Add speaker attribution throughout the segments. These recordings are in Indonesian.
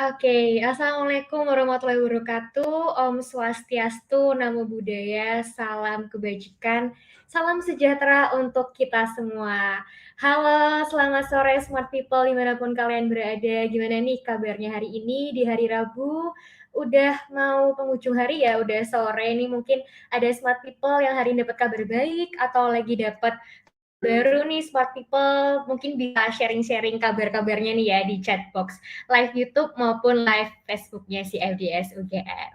Speaker 1: Oke, Assalamualaikum warahmatullahi wabarakatuh. Om Swastiastu, Namo Buddhaya, salam kebajikan, salam sejahtera untuk kita semua. Halo, selamat sore Smart People dimanapun kalian berada. Gimana nih kabarnya hari ini di hari Rabu? Udah mau penghujung hari ya, udah sore nih mungkin ada Smart People yang hari ini dapat kabar baik atau lagi dapat baru nih Smart People mungkin bisa sharing-sharing kabar-kabarnya nih ya di chat box live YouTube maupun live Facebooknya si FDS UGM.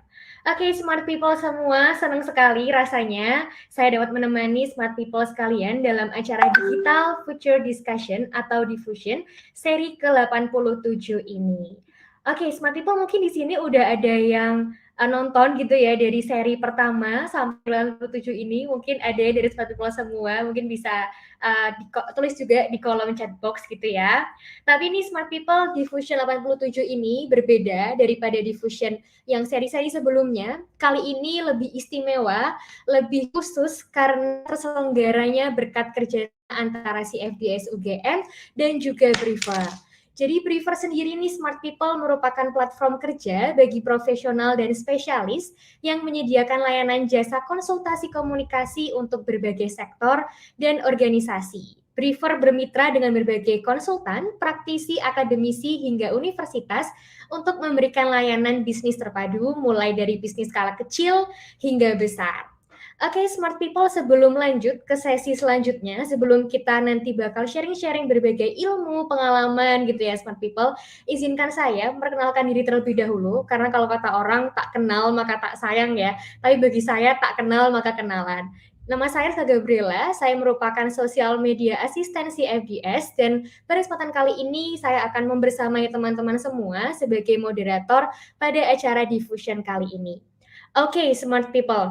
Speaker 1: Oke, Smart People semua, senang sekali rasanya saya dapat menemani Smart People sekalian dalam acara Digital Future Discussion atau Diffusion seri ke-87 ini. Oke, Smart People mungkin di sini udah ada yang nonton gitu ya dari seri pertama sampai 87 ini, mungkin ada dari Smart People semua, mungkin bisa tulis juga di kolom chat box gitu ya. Tapi ini Smart People Diffusion 87 ini berbeda daripada Diffusion yang seri-seri sebelumnya. Kali ini lebih istimewa, lebih khusus karena terselenggaranya berkat kerja antara si FDS UGM dan juga Briva. Jadi Briver sendiri nih Smart People merupakan platform kerja bagi profesional dan spesialis yang menyediakan layanan jasa konsultasi komunikasi untuk berbagai sektor dan organisasi. Briver bermitra dengan berbagai konsultan, praktisi, akademisi, hingga universitas untuk memberikan layanan bisnis terpadu mulai dari bisnis skala kecil hingga besar. Oke, Smart People, sebelum lanjut ke sesi selanjutnya, sebelum kita nanti bakal sharing-sharing berbagai ilmu, pengalaman gitu ya Smart People, izinkan saya memperkenalkan diri terlebih dahulu, karena kalau kata orang tak kenal maka tak sayang ya, tapi bagi saya tak kenal maka kenalan. Nama saya Risa Gabriela, saya merupakan sosial media asistensi FDS, dan pada kesempatan kali ini saya akan membersamai teman-teman semua sebagai moderator pada acara Diffusion kali ini. Oke, Smart People.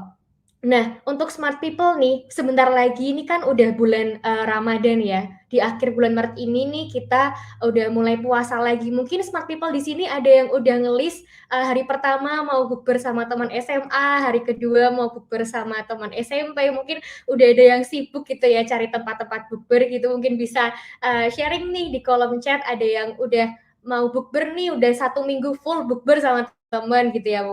Speaker 1: Nah, untuk Smart People nih, sebentar lagi ini kan udah bulan Ramadan ya. Di akhir bulan Maret ini nih kita udah mulai puasa lagi. Mungkin Smart People di sini ada yang udah ngelis hari pertama mau bukber sama teman SMA, hari kedua mau bukber sama teman SMP. Mungkin udah ada yang sibuk gitu ya cari tempat-tempat bukber gitu. Mungkin bisa sharing nih di kolom chat, ada yang udah mau bukber nih, udah 1 minggu full bukber sama teman gitu ya.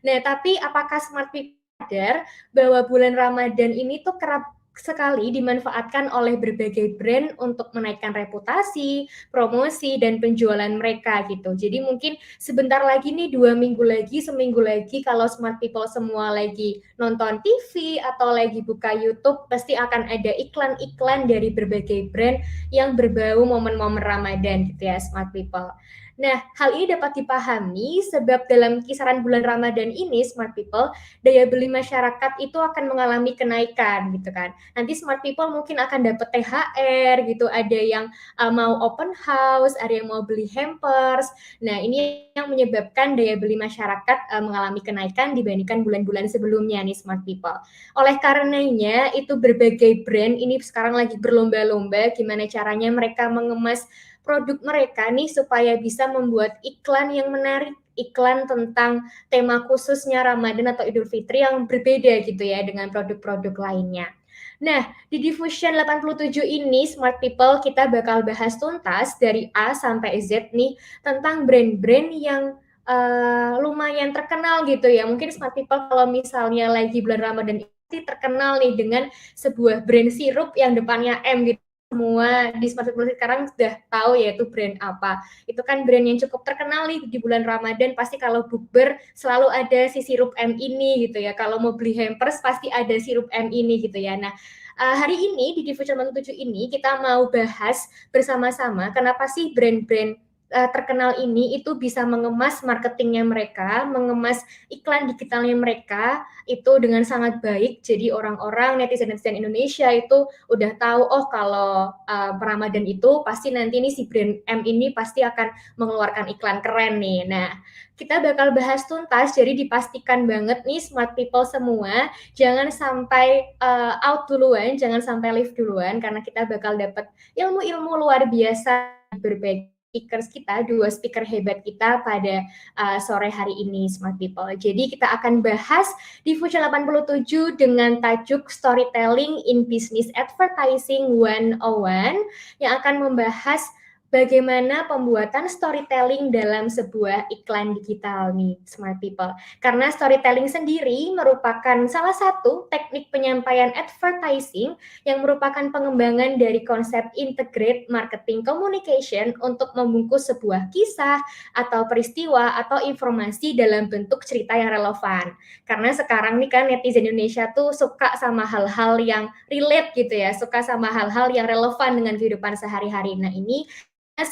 Speaker 1: Nah, tapi apakah Smart People sadar bahwa bulan Ramadan ini tuh kerap sekali dimanfaatkan oleh berbagai brand untuk menaikkan reputasi, promosi, dan penjualan mereka gitu. Jadi mungkin sebentar lagi nih, 2 minggu lagi, seminggu lagi, kalau Smart People semua lagi nonton TV atau lagi buka YouTube, pasti akan ada iklan-iklan dari berbagai brand yang berbau momen-momen Ramadan gitu ya Smart People. Nah, hal ini dapat dipahami sebab dalam kisaran bulan Ramadan ini, Smart People, daya beli masyarakat itu akan mengalami kenaikan gitu kan. Nanti Smart People mungkin akan dapat THR gitu, ada yang mau open house, ada yang mau beli hampers. Nah, ini yang menyebabkan daya beli masyarakat mengalami kenaikan dibandingkan bulan-bulan sebelumnya nih Smart People. Oleh karenanya, itu berbagai brand ini sekarang lagi berlomba-lomba gimana caranya mereka mengemas produk mereka nih supaya bisa membuat iklan yang menarik, iklan tentang tema khususnya Ramadan atau Idul Fitri yang berbeda gitu ya dengan produk-produk lainnya. Nah, di Diffusion 87 ini Smart People kita bakal bahas tuntas dari A sampai Z nih tentang brand-brand yang lumayan terkenal gitu ya. Mungkin Smart People kalau misalnya lagi bulan Ramadan ini terkenal nih dengan sebuah brand sirup yang depannya M gitu. Semua di Smart People sekarang sudah tahu ya itu brand apa. Itu kan brand yang cukup terkenal nih di bulan Ramadan, pasti kalau bukber selalu ada si sirup M ini gitu ya. Kalau mau beli hampers pasti ada sirup M ini gitu ya. Nah, hari ini di Diffusion 87 ini kita mau bahas bersama-sama kenapa sih brand-brand terkenal ini itu bisa mengemas marketingnya mereka, mengemas iklan digitalnya mereka itu dengan sangat baik. Jadi orang-orang netizen-netizen Indonesia itu udah tahu, oh kalau Ramadan itu pasti nanti nih si brand M ini pasti akan mengeluarkan iklan keren nih. Nah, kita bakal bahas tuntas, jadi dipastikan banget nih Smart People semua, jangan sampai out duluan, jangan sampai leave duluan, karena kita bakal dapat ilmu-ilmu luar biasa berbagai speakers kita, 2 speaker hebat kita pada sore hari ini Smart People. Jadi kita akan bahas Diffusion 87 dengan tajuk Storytelling in Business Advertising 101 yang akan membahas bagaimana pembuatan storytelling dalam sebuah iklan digital nih, smart people. Karena storytelling sendiri merupakan salah satu teknik penyampaian advertising yang merupakan pengembangan dari konsep integrate marketing communication untuk membungkus sebuah kisah atau peristiwa atau informasi dalam bentuk cerita yang relevan. Karena sekarang nih kan netizen Indonesia tuh suka sama hal-hal yang relate gitu ya, suka sama hal-hal yang relevan dengan kehidupan sehari-hari. Nah, ini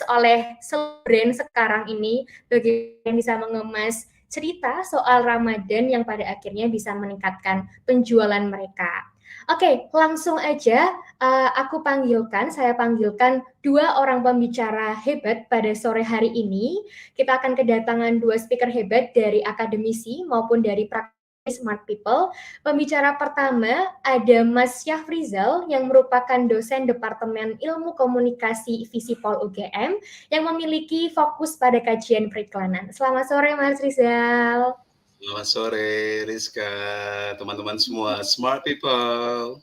Speaker 1: oleh brand sekarang ini bagaimana bisa mengemas cerita soal Ramadan yang pada akhirnya bisa meningkatkan penjualan mereka. Oke, langsung aja saya panggilkan dua orang pembicara hebat pada sore hari ini. Kita akan kedatangan dua speaker hebat dari akademisi maupun dari praktisi Smart People. Pembicara pertama ada Mas Syafrizal yang merupakan dosen Departemen Ilmu Komunikasi Visipol UGM yang memiliki fokus pada kajian periklanan. Selamat sore Mas Rizal.
Speaker 2: Selamat sore Rizka, teman-teman semua Smart People.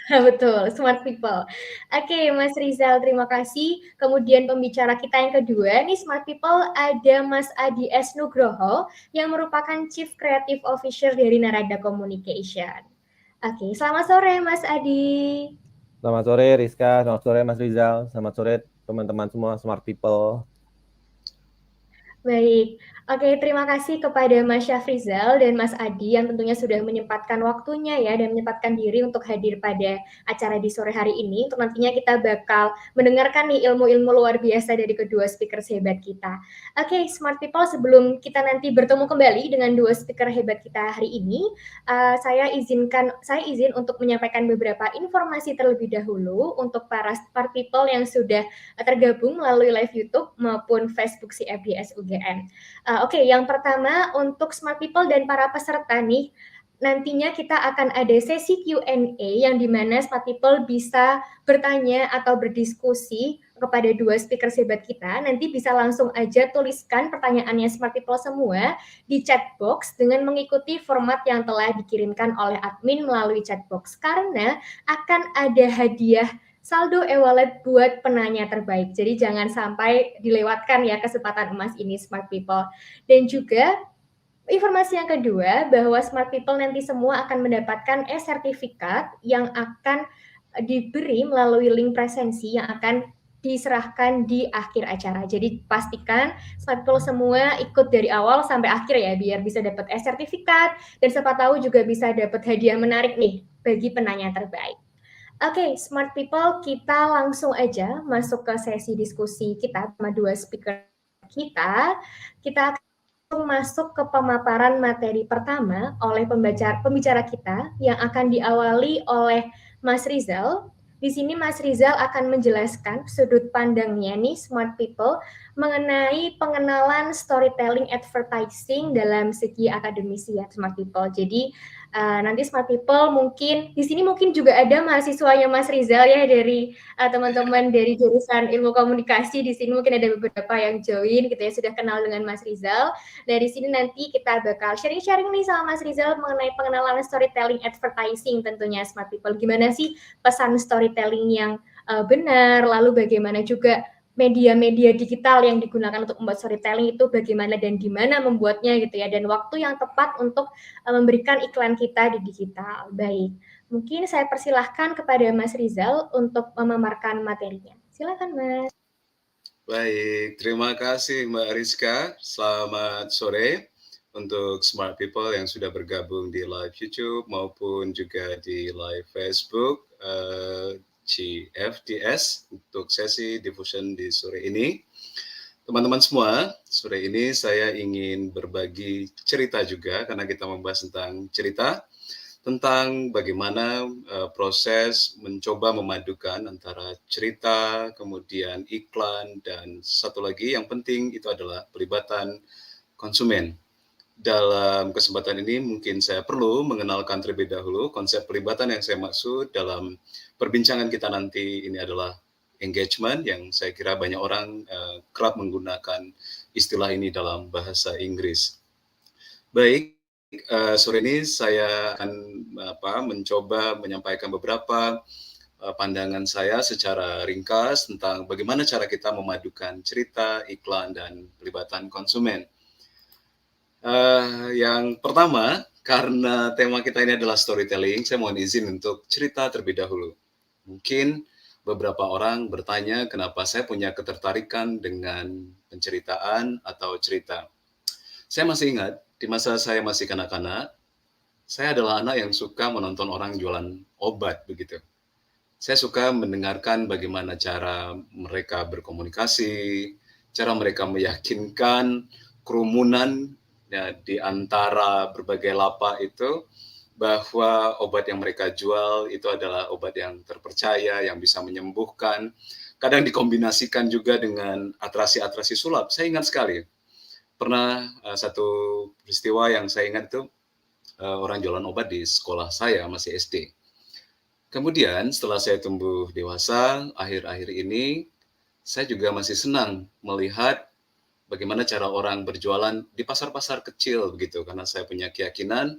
Speaker 1: Betul, smart people. Oke, Mas Rizal, terima kasih. Kemudian pembicara kita yang kedua, nih smart people ada Mas Adi S. Nugroho yang merupakan Chief Creative Officer dari Narada Communication. Oke, selamat sore Mas Adi.
Speaker 3: Selamat sore Rizka, selamat sore Mas Rizal, selamat sore teman-teman semua smart people.
Speaker 1: Baik, oke terima kasih kepada Mas Syafrizal dan Mas Adi yang tentunya sudah menyempatkan waktunya ya dan menyempatkan diri untuk hadir pada acara di sore hari ini. Untuk nantinya kita bakal mendengarkan nih ilmu-ilmu luar biasa dari kedua speaker hebat kita. Oke, smart people, sebelum kita nanti bertemu kembali dengan dua speaker hebat kita hari ini, saya izin untuk menyampaikan beberapa informasi terlebih dahulu untuk para smart people yang sudah tergabung melalui live YouTube maupun Facebook CFDS UGM. Oke, yang pertama untuk smart people dan para peserta nih, nantinya kita akan ada sesi Q&A yang dimana smart people bisa bertanya atau berdiskusi kepada dua speaker hebat kita. Nanti bisa langsung aja tuliskan pertanyaannya smart people semua di chat box dengan mengikuti format yang telah dikirimkan oleh admin melalui chat box. Karena akan ada hadiah saldo e-wallet buat penanya terbaik. Jadi jangan sampai dilewatkan ya kesempatan emas ini smart people. Dan juga informasi yang kedua bahwa smart people nanti semua akan mendapatkan e-sertifikat yang akan diberi melalui link presensi yang akan diserahkan di akhir acara. Jadi pastikan smart people semua ikut dari awal sampai akhir ya biar bisa dapat e-sertifikat dan siapa tahu juga bisa dapat hadiah menarik nih bagi penanya terbaik. Oke, smart people, kita langsung aja masuk ke sesi diskusi kita sama dua speaker kita. Kita akan masuk ke pemaparan materi pertama oleh pembicara kita yang akan diawali oleh Mas Rizal. Di sini Mas Rizal akan menjelaskan sudut pandangnya nih smart people mengenai pengenalan storytelling advertising dalam segi akademisi ya smart people. Jadi nanti smart people mungkin di sini mungkin juga ada mahasiswanya Mas Rizal ya dari teman-teman dari jurusan ilmu komunikasi. Di sini mungkin ada beberapa yang join gitu ya sudah kenal dengan Mas Rizal. Dari sini nanti kita bakal sharing-sharing nih sama Mas Rizal mengenai pengenalan storytelling advertising tentunya smart people. Gimana sih pesan storytelling yang benar, lalu bagaimana juga media-media digital yang digunakan untuk membuat storytelling itu bagaimana dan di mana membuatnya gitu ya, dan waktu yang tepat untuk memberikan iklan kita di digital. Baik, mungkin saya persilahkan kepada Mas Rizal untuk memaparkan materinya. Silakan Mas.
Speaker 2: Baik, terima kasih Mbak Rizka. Selamat sore untuk smart people yang sudah bergabung di live YouTube maupun juga di live Facebook CFDS untuk sesi diffusion di sore ini. Teman-teman semua, sore ini saya ingin berbagi cerita juga karena kita membahas tentang cerita, tentang bagaimana proses mencoba memadukan antara cerita, kemudian iklan, dan satu lagi yang penting itu adalah pelibatan konsumen. Dalam kesempatan ini mungkin saya perlu mengenalkan terlebih dahulu konsep pelibatan yang saya maksud dalam perbincangan kita nanti ini adalah engagement, yang saya kira banyak orang kerap menggunakan istilah ini dalam bahasa Inggris. Baik, sore ini saya akan mencoba menyampaikan beberapa pandangan saya secara ringkas tentang bagaimana cara kita memadukan cerita, iklan, dan pelibatan konsumen. Yang pertama, karena tema kita ini adalah storytelling, saya mohon izin untuk cerita terlebih dahulu. Mungkin beberapa orang bertanya kenapa saya punya ketertarikan dengan penceritaan atau cerita. Saya masih ingat, di masa saya masih kanak-kanak, saya adalah anak yang suka menonton orang jualan obat begitu. Saya suka mendengarkan bagaimana cara mereka berkomunikasi, cara mereka meyakinkan kerumunan ya, di antara berbagai lapak itu bahwa obat yang mereka jual itu adalah obat yang terpercaya, yang bisa menyembuhkan. Kadang dikombinasikan juga dengan atrasi-atrasi sulap. Saya ingat sekali, pernah satu peristiwa yang saya ingat itu orang jualan obat di sekolah saya, masih SD. Kemudian setelah saya tumbuh dewasa, akhir-akhir ini, saya juga masih senang melihat bagaimana cara orang berjualan di pasar-pasar kecil begitu, karena saya punya keyakinan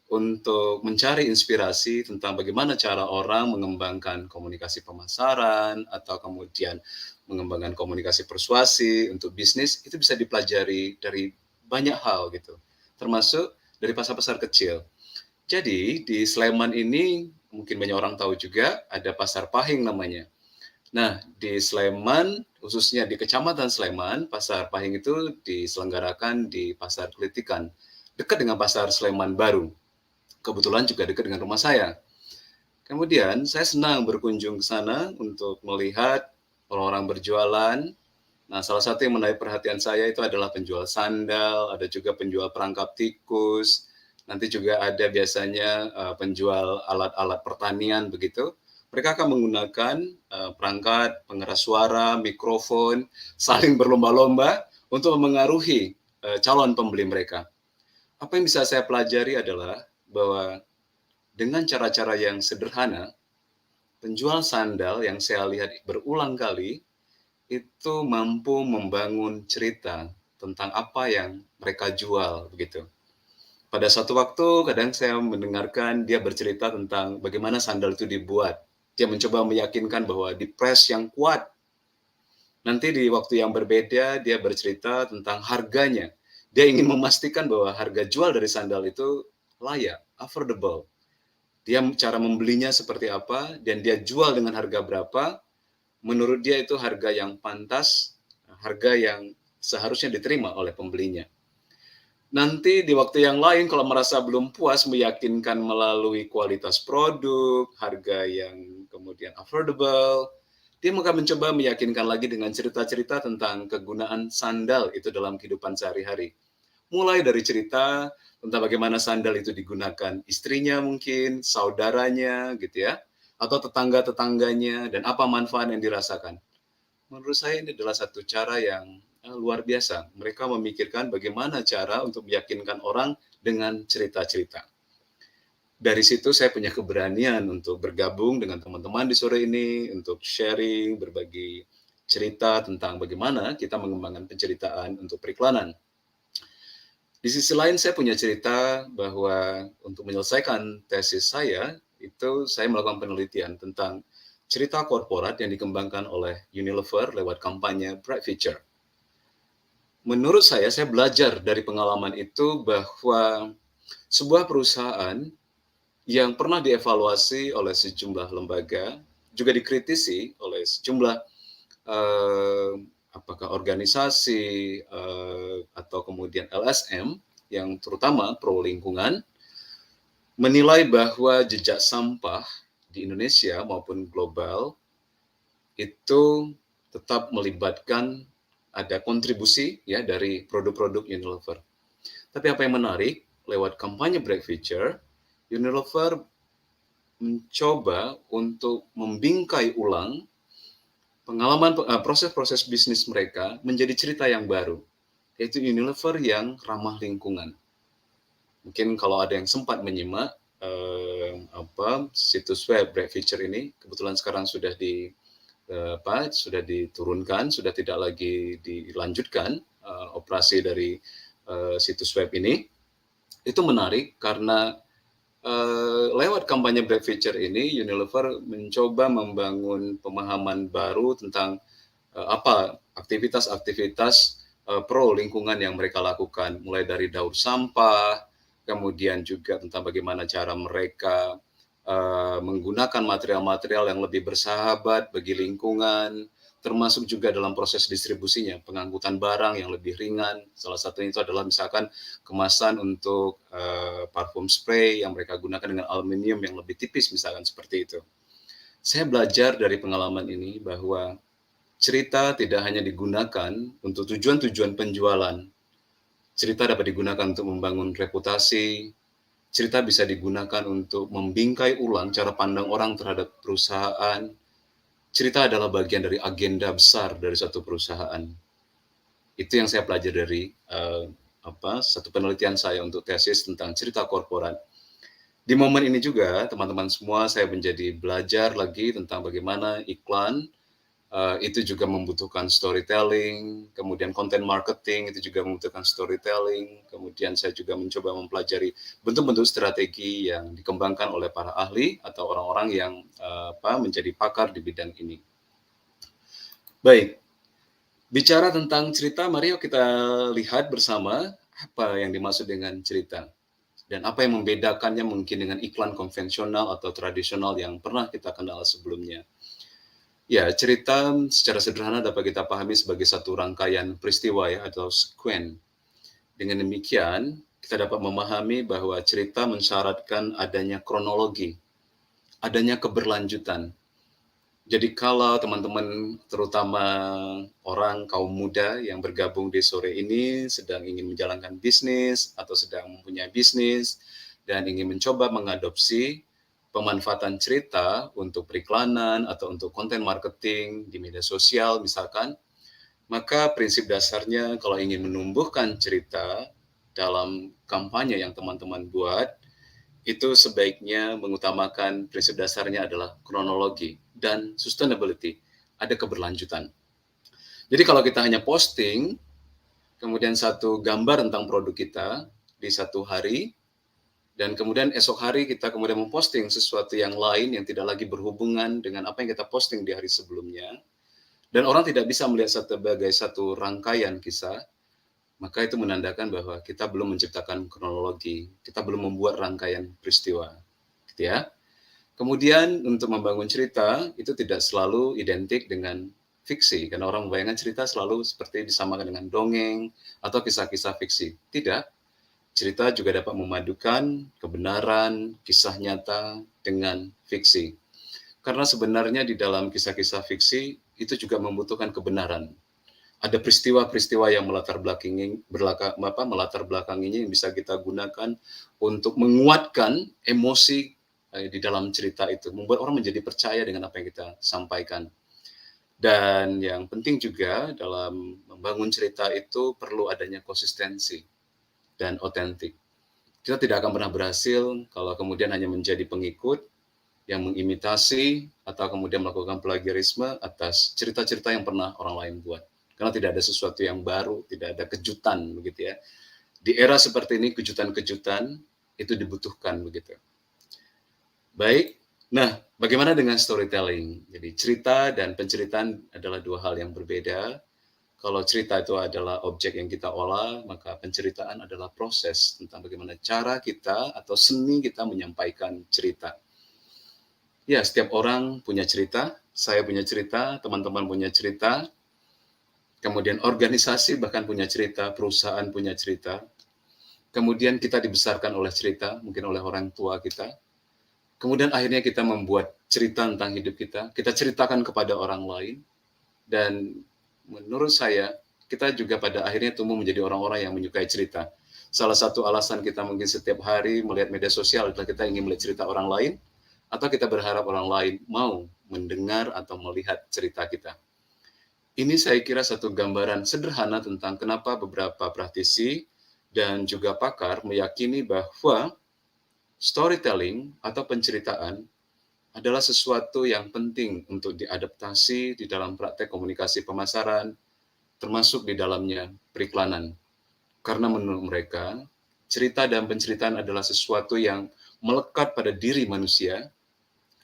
Speaker 2: untuk mencari inspirasi tentang bagaimana cara orang mengembangkan komunikasi pemasaran atau kemudian mengembangkan komunikasi persuasi untuk bisnis, itu bisa dipelajari dari banyak hal gitu, termasuk dari pasar-pasar kecil. Jadi di Sleman ini mungkin banyak orang tahu juga ada Pasar Pahing namanya. Nah, di Sleman, khususnya di Kecamatan Sleman, Pasar Pahing itu diselenggarakan di Pasar Kelitikan, dekat dengan Pasar Sleman Baru. Kebetulan juga dekat dengan rumah saya. Kemudian saya senang berkunjung ke sana untuk melihat orang-orang berjualan. Nah, salah satu yang menarik perhatian saya itu adalah penjual sandal, ada juga penjual perangkap tikus, nanti juga ada biasanya penjual alat-alat pertanian begitu. Mereka akan menggunakan perangkat pengeras suara, mikrofon, saling berlomba-lomba untuk memengaruhi calon pembeli mereka. Apa yang bisa saya pelajari adalah bahwa dengan cara-cara yang sederhana, penjual sandal yang saya lihat berulang kali itu mampu membangun cerita tentang apa yang mereka jual begitu. Pada suatu waktu, kadang saya mendengarkan dia bercerita tentang bagaimana sandal itu dibuat. Dia mencoba meyakinkan bahwa di press yang kuat. Nanti di waktu yang berbeda, dia bercerita tentang harganya. Dia ingin memastikan bahwa harga jual dari sandal itu layak, affordable. Dia cara membelinya seperti apa, dan dia jual dengan harga berapa. Menurut dia itu harga yang pantas, harga yang seharusnya diterima oleh pembelinya. Nanti di waktu yang lain kalau merasa belum puas meyakinkan melalui kualitas produk, harga yang kemudian affordable, dia akan mencoba meyakinkan lagi dengan cerita-cerita tentang kegunaan sandal itu dalam kehidupan sehari-hari. Mulai dari cerita tentang bagaimana sandal itu digunakan istrinya mungkin, saudaranya gitu ya, atau tetangga-tetangganya dan apa manfaat yang dirasakan. Menurut saya ini adalah satu cara yang luar biasa. Mereka memikirkan bagaimana cara untuk meyakinkan orang dengan cerita-cerita. Dari situ saya punya keberanian untuk bergabung dengan teman-teman di sore ini, untuk sharing, berbagi cerita tentang bagaimana kita mengembangkan penceritaan untuk periklanan. Di sisi lain saya punya cerita bahwa untuk menyelesaikan tesis saya, itu saya melakukan penelitian tentang cerita korporat yang dikembangkan oleh Unilever lewat kampanye Bright Future. Menurut saya belajar dari pengalaman itu bahwa sebuah perusahaan yang pernah dievaluasi oleh sejumlah lembaga, juga dikritisi oleh sejumlah apakah organisasi atau kemudian LSM yang terutama pro lingkungan, menilai bahwa jejak sampah di Indonesia maupun global itu tetap melibatkan ada kontribusi ya dari produk-produk Unilever. Tapi apa yang menarik, lewat kampanye Bright Future, Unilever mencoba untuk membingkai ulang pengalaman proses-proses bisnis mereka menjadi cerita yang baru, yaitu Unilever yang ramah lingkungan. Mungkin kalau ada yang sempat menyimak situs web Bright Future ini, kebetulan sekarang sudah sudah diturunkan, sudah tidak lagi dilanjutkan operasi dari situs web ini. Itu menarik karena lewat kampanye Bright Future ini, Unilever mencoba membangun pemahaman baru tentang apa aktivitas-aktivitas pro lingkungan yang mereka lakukan, mulai dari daur sampah, kemudian juga tentang bagaimana cara mereka menggunakan material-material yang lebih bersahabat bagi lingkungan, termasuk juga dalam proses distribusinya, pengangkutan barang yang lebih ringan. Salah satunya itu adalah misalkan kemasan untuk parfum spray yang mereka gunakan dengan aluminium yang lebih tipis, misalkan seperti itu. Saya belajar dari pengalaman ini bahwa cerita tidak hanya digunakan untuk tujuan-tujuan penjualan. Cerita dapat digunakan untuk membangun reputasi. Cerita bisa digunakan untuk membingkai ulang cara pandang orang terhadap perusahaan. Cerita adalah bagian dari agenda besar dari suatu perusahaan. Itu yang saya pelajari dari satu penelitian saya untuk tesis tentang cerita korporat. Di momen ini juga, teman-teman semua, saya menjadi belajar lagi tentang bagaimana iklan itu juga membutuhkan storytelling, kemudian content marketing itu juga membutuhkan storytelling, kemudian saya juga mencoba mempelajari bentuk-bentuk strategi yang dikembangkan oleh para ahli atau orang-orang yang menjadi pakar di bidang ini. Baik, bicara tentang cerita, mari kita lihat bersama apa yang dimaksud dengan cerita dan apa yang membedakannya mungkin dengan iklan konvensional atau tradisional yang pernah kita kenal sebelumnya. Ya, cerita secara sederhana dapat kita pahami sebagai satu rangkaian peristiwa ya, atau sekuen. Dengan demikian, kita dapat memahami bahwa cerita mensyaratkan adanya kronologi, adanya keberlanjutan. Jadi kalau teman-teman, terutama orang kaum muda yang bergabung di sore ini sedang ingin menjalankan bisnis atau sedang mempunyai bisnis dan ingin mencoba mengadopsi pemanfaatan cerita untuk periklanan atau untuk konten marketing di media sosial misalkan, maka prinsip dasarnya kalau ingin menumbuhkan cerita dalam kampanye yang teman-teman buat, itu sebaiknya mengutamakan prinsip dasarnya adalah kronologi dan sustainability, ada keberlanjutan. Jadi kalau kita hanya posting, kemudian satu gambar tentang produk kita di satu hari, dan kemudian esok hari kita kemudian memposting sesuatu yang lain yang tidak lagi berhubungan dengan apa yang kita posting di hari sebelumnya, dan orang tidak bisa melihat sebagai satu rangkaian kisah, maka itu menandakan bahwa kita belum menciptakan kronologi, kita belum membuat rangkaian peristiwa, gitu ya. Kemudian untuk membangun cerita itu tidak selalu identik dengan fiksi, karena orang membayangkan cerita selalu seperti disamakan dengan dongeng atau kisah-kisah fiksi. Tidak. Cerita juga dapat memadukan kebenaran, kisah nyata dengan fiksi. Karena sebenarnya di dalam kisah-kisah fiksi itu juga membutuhkan kebenaran. Ada peristiwa-peristiwa yang melatar belakanginya yang bisa kita gunakan untuk menguatkan emosi di dalam cerita itu, membuat orang menjadi percaya dengan apa yang kita sampaikan. Dan yang penting juga dalam membangun cerita itu perlu adanya konsistensi dan otentik. Kita tidak akan pernah berhasil kalau kemudian hanya menjadi pengikut yang mengimitasi atau kemudian melakukan plagiarisme atas cerita-cerita yang pernah orang lain buat. Karena tidak ada sesuatu yang baru, tidak ada kejutan begitu ya. Di era seperti ini kejutan-kejutan itu dibutuhkan begitu. Baik, nah bagaimana dengan storytelling? Jadi cerita dan penceritaan adalah dua hal yang berbeda. Kalau cerita itu adalah objek yang kita olah, maka penceritaan adalah proses tentang bagaimana cara kita atau seni kita menyampaikan cerita. Ya, setiap orang punya cerita, saya punya cerita, teman-teman punya cerita, kemudian organisasi bahkan punya cerita, perusahaan punya cerita, kemudian kita dibesarkan oleh cerita, mungkin oleh orang tua kita, kemudian akhirnya kita membuat cerita tentang hidup kita ceritakan kepada orang lain, dan menurut saya, kita juga pada akhirnya tumbuh menjadi orang-orang yang menyukai cerita. Salah satu alasan kita mungkin setiap hari melihat media sosial adalah kita ingin melihat cerita orang lain, atau kita berharap orang lain mau mendengar atau melihat cerita kita. Ini saya kira satu gambaran sederhana tentang kenapa beberapa praktisi dan juga pakar meyakini bahwa storytelling atau penceritaan adalah sesuatu yang penting untuk diadaptasi di dalam praktek komunikasi pemasaran, termasuk di dalamnya periklanan. Karena menurut mereka, cerita dan penceritaan adalah sesuatu yang melekat pada diri manusia,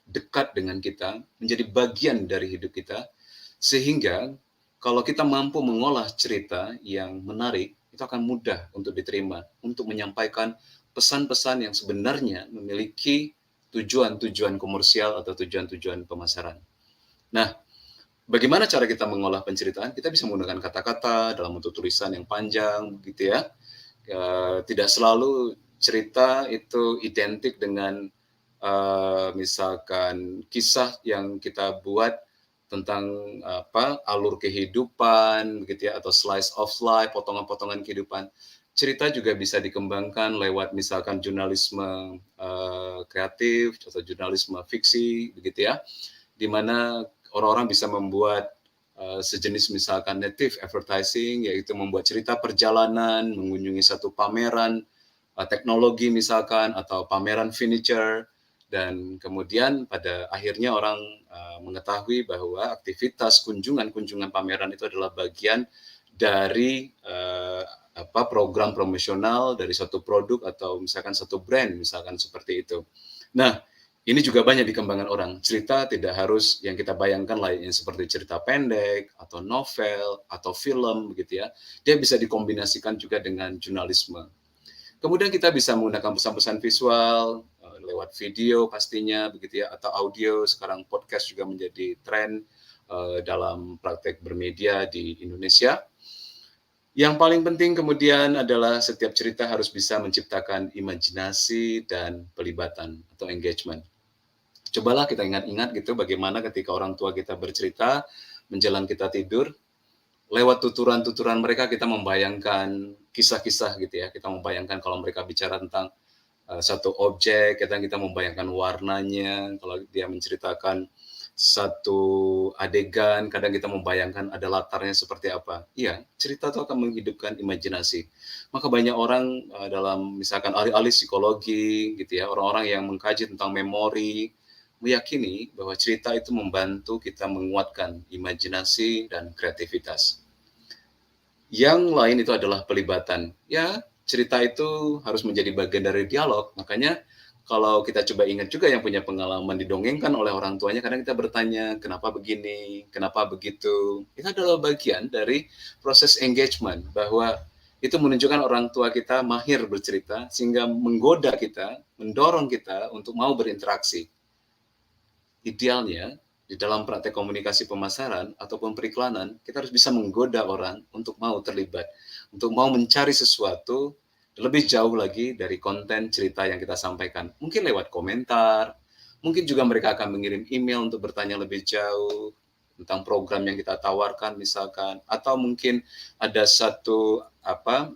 Speaker 2: dekat dengan kita, menjadi bagian dari hidup kita, sehingga kalau kita mampu mengolah cerita yang menarik, itu akan mudah untuk diterima, untuk menyampaikan pesan-pesan yang sebenarnya memiliki tujuan-tujuan komersial atau tujuan-tujuan pemasaran. Nah, bagaimana cara kita mengolah penceritaan? Kita bisa menggunakan kata-kata dalam bentuk tulisan yang panjang, gitu ya. Tidak selalu cerita itu identik dengan misalkan kisah yang kita buat tentang alur kehidupan, begitu ya, atau slice of life, potongan-potongan kehidupan. Cerita juga bisa dikembangkan lewat misalkan jurnalisme kreatif atau jurnalisme fiksi, begitu ya, di mana orang-orang bisa membuat sejenis misalkan native advertising, yaitu membuat cerita perjalanan, mengunjungi satu pameran teknologi misalkan, atau pameran furniture, dan kemudian pada akhirnya orang mengetahui bahwa aktivitas kunjungan pameran itu adalah bagian dari program promosional dari suatu produk atau misalkan satu brand, misalkan seperti itu. Nah, ini juga banyak dikembangkan orang. Cerita tidak harus yang kita bayangkan lainnya seperti cerita pendek atau novel atau film, begitu ya. Dia bisa dikombinasikan juga dengan jurnalisme. Kemudian kita bisa menggunakan pesan-pesan visual lewat video pastinya, begitu ya, atau audio. Sekarang podcast juga menjadi tren dalam praktek bermedia di Indonesia. Yang paling penting kemudian adalah setiap cerita harus bisa menciptakan imajinasi dan pelibatan atau engagement. Cobalah kita ingat-ingat gitu bagaimana ketika orang tua kita bercerita menjelang kita tidur, lewat tuturan-tuturan mereka kita membayangkan kisah-kisah gitu ya. Kita membayangkan kalau mereka bicara tentang satu objek, kita membayangkan warnanya. Kalau dia menceritakan satu adegan, kadang kita membayangkan ada latarnya seperti apa. Iya, cerita itu akan menghidupkan imajinasi. Maka banyak orang dalam misalkan ahli-ahli psikologi gitu ya, orang-orang yang mengkaji tentang memori, meyakini bahwa cerita itu membantu kita menguatkan imajinasi dan kreativitas. Yang lain itu adalah pelibatan. Ya, cerita itu harus menjadi bagian dari dialog. Makanya kalau kita coba ingat juga yang punya pengalaman didongengkan oleh orang tuanya, kadang kita bertanya, kenapa begini, kenapa begitu. Itu adalah bagian dari proses engagement, bahwa itu menunjukkan orang tua kita mahir bercerita, sehingga menggoda kita, mendorong kita untuk mau berinteraksi. Idealnya, di dalam praktek komunikasi pemasaran ataupun periklanan, kita harus bisa menggoda orang untuk mau terlibat, untuk mau mencari sesuatu lebih jauh lagi dari konten cerita yang kita sampaikan. Mungkin lewat komentar, mungkin juga mereka akan mengirim email untuk bertanya lebih jauh tentang program yang kita tawarkan misalkan, atau mungkin ada satu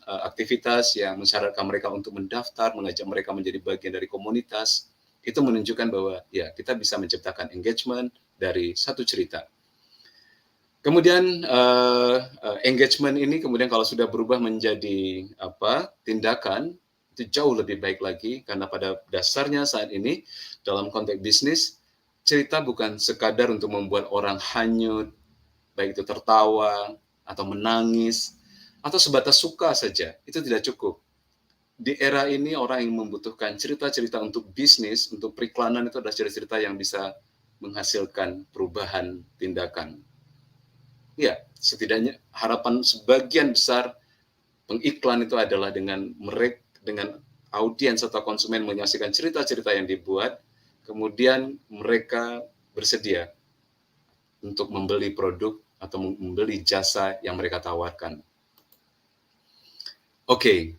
Speaker 2: aktivitas yang mensyaratkan mereka untuk mendaftar, mengajak mereka menjadi bagian dari komunitas. Itu menunjukkan bahwa ya kita bisa menciptakan engagement dari satu cerita. Kemudian engagement ini kemudian kalau sudah berubah menjadi tindakan, itu jauh lebih baik lagi, karena pada dasarnya saat ini dalam konteks bisnis, cerita bukan sekadar untuk membuat orang hanyut, baik itu tertawa atau menangis atau sebatas suka saja. Itu tidak cukup. Di era ini orang yang membutuhkan cerita-cerita untuk bisnis, untuk periklanan, itu adalah cerita-cerita yang bisa menghasilkan perubahan tindakan. Ya, setidaknya harapan sebagian besar pengiklan itu adalah dengan audiens atau konsumen menyaksikan cerita-cerita yang dibuat, kemudian mereka bersedia untuk membeli produk atau membeli jasa yang mereka tawarkan. Oke.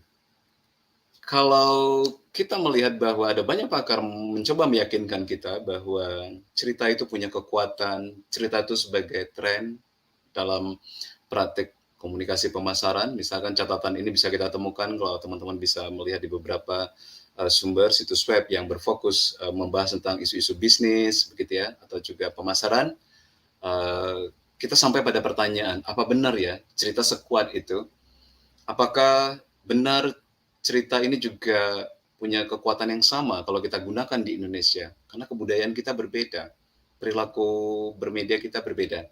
Speaker 2: Kalau kita melihat bahwa ada banyak pakar mencoba meyakinkan kita bahwa cerita itu punya kekuatan, cerita itu sebagai tren dalam praktik komunikasi pemasaran, misalkan catatan ini bisa kita temukan kalau teman-teman bisa melihat di beberapa sumber situs web yang berfokus membahas tentang isu-isu bisnis, begitu ya, atau juga pemasaran. Kita sampai pada pertanyaan, apa benar ya cerita sekuat itu? Apakah benar cerita ini juga punya kekuatan yang sama kalau kita gunakan di Indonesia? Karena kebudayaan kita berbeda, perilaku bermedia kita berbeda.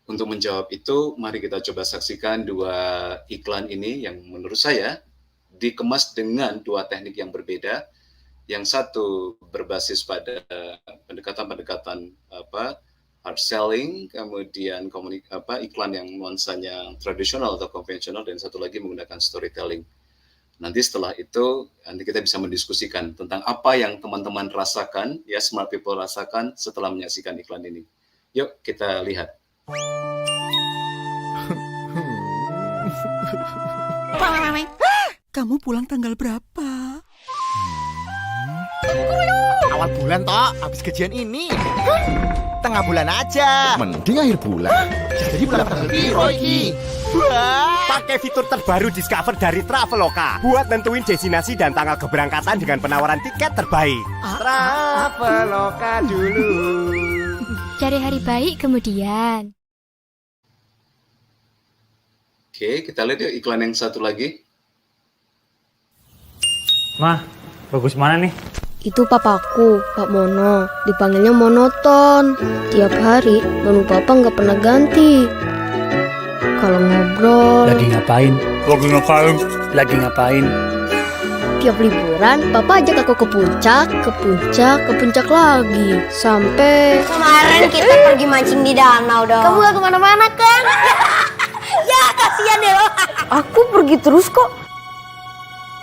Speaker 2: Untuk menjawab itu, mari kita coba saksikan dua iklan ini yang menurut saya dikemas dengan dua teknik yang berbeda, Yang satu berbasis pada pendekatan-pendekatan hard selling, kemudian iklan yang nuansanya tradisional atau konvensional, dan satu lagi menggunakan storytelling. Nanti setelah itu, nanti kita bisa mendiskusikan tentang apa yang teman-teman rasakan, ya smart people rasakan setelah menyaksikan iklan ini. Yuk kita lihat.
Speaker 4: Kamu pulang tanggal berapa?
Speaker 5: Awal bulan toh, habis gajian ini. Tengah bulan aja.
Speaker 6: Mending akhir bulan.
Speaker 5: Jadi bulan tanggal piro iki? Wah, pakai fitur terbaru Discover dari Traveloka buat nentuin destinasi dan tanggal keberangkatan dengan penawaran tiket terbaik. Traveloka dulu.
Speaker 7: Cari hari baik kemudian.
Speaker 2: Oke, kita lihat yuk iklan yang satu lagi.
Speaker 8: Mah, bagus mana nih?
Speaker 9: Itu papaku, Pak Mono. Dipanggilnya monoton. Tiap hari menu papa nggak pernah ganti. Kalau ngobrol,
Speaker 8: Lagi ngapain?
Speaker 9: tiap liburan papa ajak aku ke puncak lagi. Sampai
Speaker 10: Kemarin kita pergi mancing di danau dong. Kamu gak kemana-mana kan? Ya kasihan deh lo.
Speaker 9: aku pergi terus kok.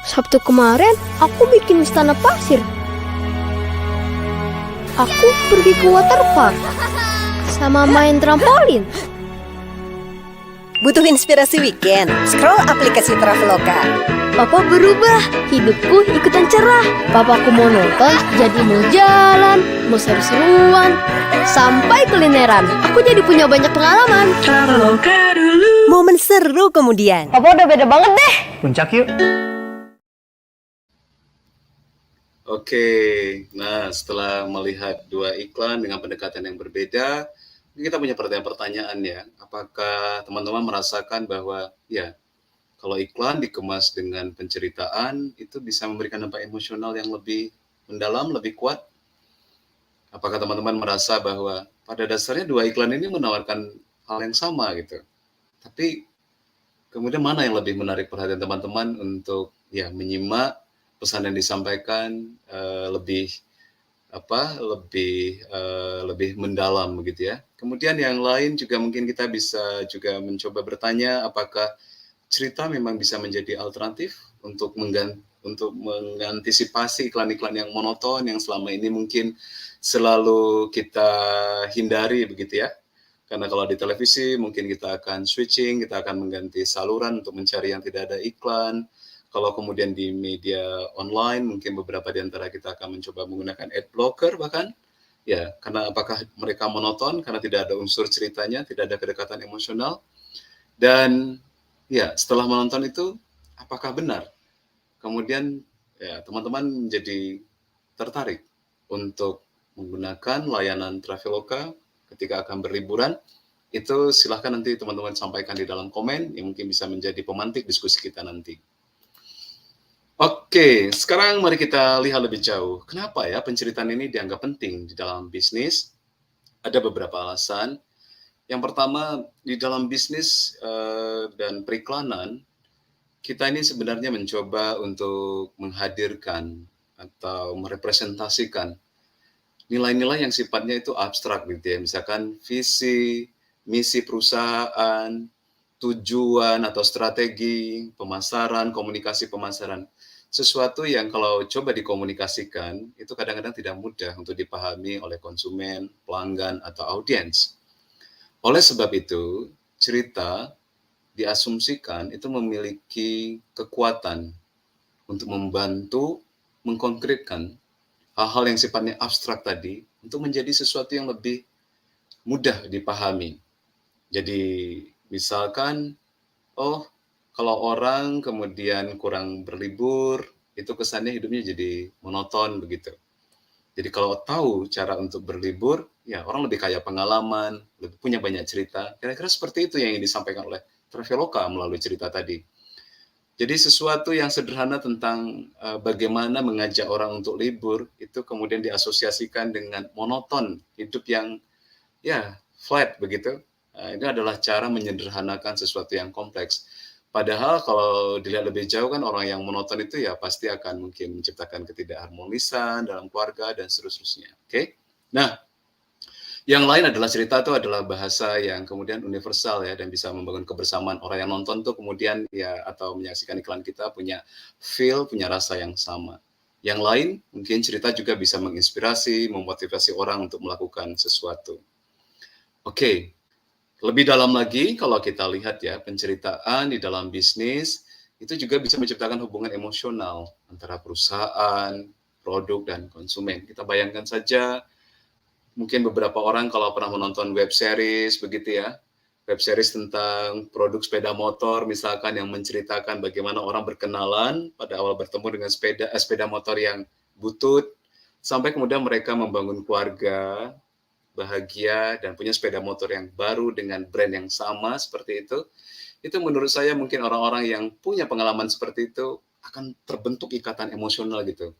Speaker 9: Sabtu kemarin aku bikin istana pasir. Aku pergi ke waterpark sama main trampolin.
Speaker 10: Butuh inspirasi weekend? Scroll aplikasi Traveloka.
Speaker 9: Papa berubah, hidupku ikutan cerah. Papaku mau nonton, jadi mau jalan, mau seru-seruan, sampai kulineran. Aku jadi punya banyak pengalaman.
Speaker 10: Momen seru kemudian.
Speaker 9: Papa udah beda banget deh.
Speaker 8: Puncak yuk.
Speaker 2: Oke, nah setelah melihat dua iklan dengan pendekatan yang berbeda, kita punya pertanyaan ya. Apakah teman-teman merasakan bahwa ya kalau iklan dikemas dengan penceritaan itu bisa memberikan dampak emosional yang lebih mendalam, lebih kuat? Apakah teman-teman merasa bahwa pada dasarnya dua iklan ini menawarkan hal yang sama gitu, tapi kemudian mana yang lebih menarik perhatian teman-teman untuk ya menyimak pesan yang disampaikan lebih mendalam begitu ya. Kemudian yang lain juga mungkin kita bisa juga mencoba bertanya apakah cerita memang bisa menjadi alternatif untuk mengantisipasi iklan-iklan yang monoton yang selama ini mungkin selalu kita hindari begitu ya. Karena kalau di televisi mungkin kita akan switching, kita akan mengganti saluran untuk mencari yang tidak ada iklan. Kalau kemudian di media online, mungkin beberapa di antara kita akan mencoba menggunakan ad blocker bahkan. Ya, karena apakah mereka monoton, karena tidak ada unsur ceritanya, tidak ada kedekatan emosional. Dan ya, setelah menonton itu, apakah benar? Kemudian ya teman-teman menjadi tertarik untuk menggunakan layanan Traveloka ketika akan berliburan. Itu silahkan nanti teman-teman sampaikan di dalam komen, yang mungkin bisa menjadi pemantik diskusi kita nanti. Oke, sekarang mari kita lihat lebih jauh. Kenapa ya penceritaan ini dianggap penting di dalam bisnis? Ada beberapa alasan. Yang pertama, di dalam bisnis dan periklanan, kita ini sebenarnya mencoba untuk menghadirkan atau merepresentasikan nilai-nilai yang sifatnya itu abstrak gitu ya. Misalkan visi, misi perusahaan, tujuan atau strategi, pemasaran, komunikasi pemasaran. Sesuatu yang kalau coba dikomunikasikan, itu kadang-kadang tidak mudah untuk dipahami oleh konsumen, pelanggan, atau audiens. Oleh sebab itu, cerita diasumsikan itu memiliki kekuatan untuk membantu mengkonkretkan hal-hal yang sifatnya abstrak tadi untuk menjadi sesuatu yang lebih mudah dipahami. Jadi, misalkan, kalau orang kemudian kurang berlibur, itu kesannya hidupnya jadi monoton begitu. Jadi kalau tahu cara untuk berlibur, ya orang lebih kaya pengalaman, lebih punya banyak cerita. Kira-kira seperti itu yang ingin disampaikan oleh Traveloka melalui cerita tadi. Jadi sesuatu yang sederhana tentang bagaimana mengajak orang untuk libur, itu kemudian diasosiasikan dengan monoton, hidup yang ya flat begitu. Ini adalah cara menyederhanakan sesuatu yang kompleks. Padahal kalau dilihat lebih jauh kan orang yang monoton itu ya pasti akan mungkin menciptakan ketidakharmonisan dalam keluarga dan seterusnya. Oke. Nah, yang lain adalah cerita itu adalah bahasa yang kemudian universal ya dan bisa membangun kebersamaan. Orang yang nonton tuh kemudian ya atau menyaksikan iklan kita punya feel, punya rasa yang sama. Yang lain mungkin cerita juga bisa menginspirasi, memotivasi orang untuk melakukan sesuatu. Oke. Lebih dalam lagi kalau kita lihat ya penceritaan di dalam bisnis itu juga bisa menciptakan hubungan emosional antara perusahaan, produk dan konsumen. Kita bayangkan saja mungkin beberapa orang kalau pernah menonton web series begitu ya, web series tentang produk sepeda motor misalkan yang menceritakan bagaimana orang berkenalan pada awal bertemu dengan sepeda motor yang butut, sampai kemudian mereka membangun keluarga, bahagia, dan punya sepeda motor yang baru dengan brand yang sama seperti itu menurut saya mungkin orang-orang yang punya pengalaman seperti itu akan terbentuk ikatan emosional gitu.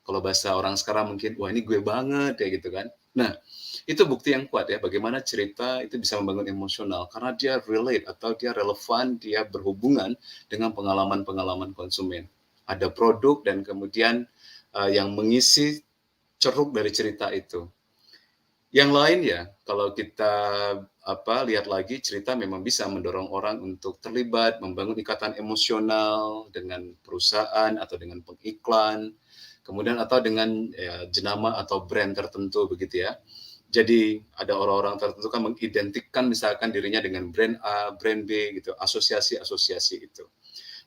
Speaker 2: Kalau bahasa orang sekarang mungkin, wah ini gue banget, ya gitu kan. Nah, itu bukti yang kuat ya, bagaimana cerita itu bisa membangun emosional, karena dia relate atau dia relevan, dia berhubungan dengan pengalaman-pengalaman konsumen. Ada produk dan kemudian yang mengisi ceruk dari cerita itu. Yang lain ya, kalau kita lihat lagi, cerita memang bisa mendorong orang untuk terlibat, membangun ikatan emosional dengan perusahaan atau dengan pengiklan, kemudian atau dengan jenama atau brand tertentu begitu ya. Jadi ada orang-orang tertentu kan mengidentikan misalkan dirinya dengan brand A, brand B gitu, asosiasi-asosiasi itu.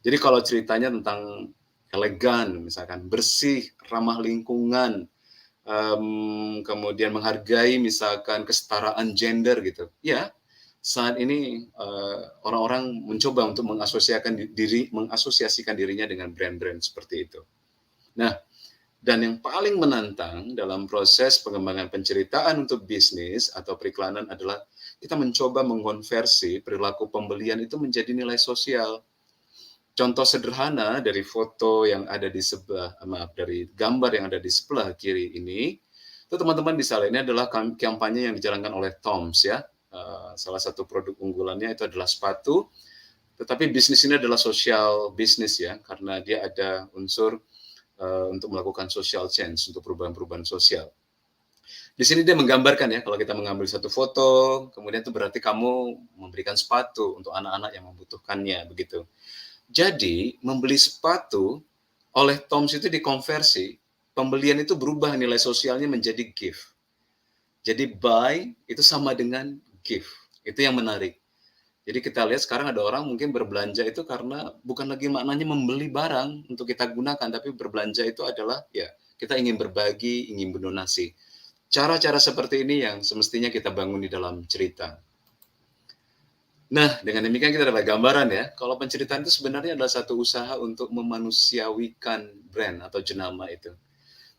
Speaker 2: Jadi kalau ceritanya tentang elegan, misalkan bersih, ramah lingkungan, kemudian menghargai misalkan kesetaraan gender gitu. Ya, saat ini orang-orang mencoba untuk mengasosiasikan dirinya dengan brand-brand seperti itu. Nah, dan yang paling menantang dalam proses pengembangan penceritaan untuk bisnis atau periklanan adalah kita mencoba mengkonversi perilaku pembelian itu menjadi nilai sosial. Contoh sederhana dari foto yang ada di dari gambar yang ada di sebelah kiri ini, itu teman-teman bisa lihat ini adalah kampanye yang dijalankan oleh Toms ya. Salah satu produk unggulannya itu adalah sepatu, tetapi bisnis ini adalah social business ya, karena dia ada unsur untuk melakukan social change, untuk perubahan-perubahan sosial. Di sini dia menggambarkan ya, kalau kita mengambil satu foto, kemudian itu berarti kamu memberikan sepatu untuk anak-anak yang membutuhkannya, begitu. Jadi, membeli sepatu oleh Toms itu dikonversi, pembelian itu berubah nilai sosialnya menjadi gift. Jadi, buy itu sama dengan gift. Itu yang menarik. Jadi kita lihat sekarang ada orang mungkin berbelanja itu karena bukan lagi maknanya membeli barang untuk kita gunakan, tapi berbelanja itu adalah ya kita ingin berbagi, ingin berdonasi. Cara-cara seperti ini yang semestinya kita bangun di dalam cerita. Nah, dengan demikian kita dapat gambaran ya, kalau penceritaan itu sebenarnya adalah satu usaha untuk memanusiawikan brand atau jenama itu.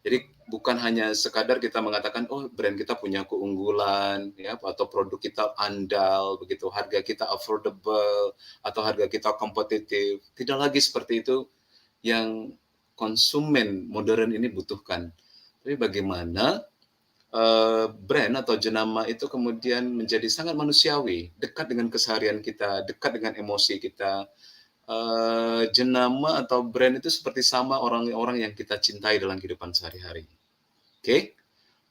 Speaker 2: Jadi bukan hanya sekadar kita mengatakan, oh brand kita punya keunggulan, ya, atau produk kita andal, begitu, harga kita affordable, atau harga kita kompetitif. Tidak lagi seperti itu yang konsumen modern ini butuhkan. Tapi bagaimana brand atau jenama itu kemudian menjadi sangat manusiawi, dekat dengan keseharian kita, dekat dengan emosi kita. Jenama atau brand itu seperti sama orang-orang yang kita cintai dalam kehidupan sehari-hari. Oke?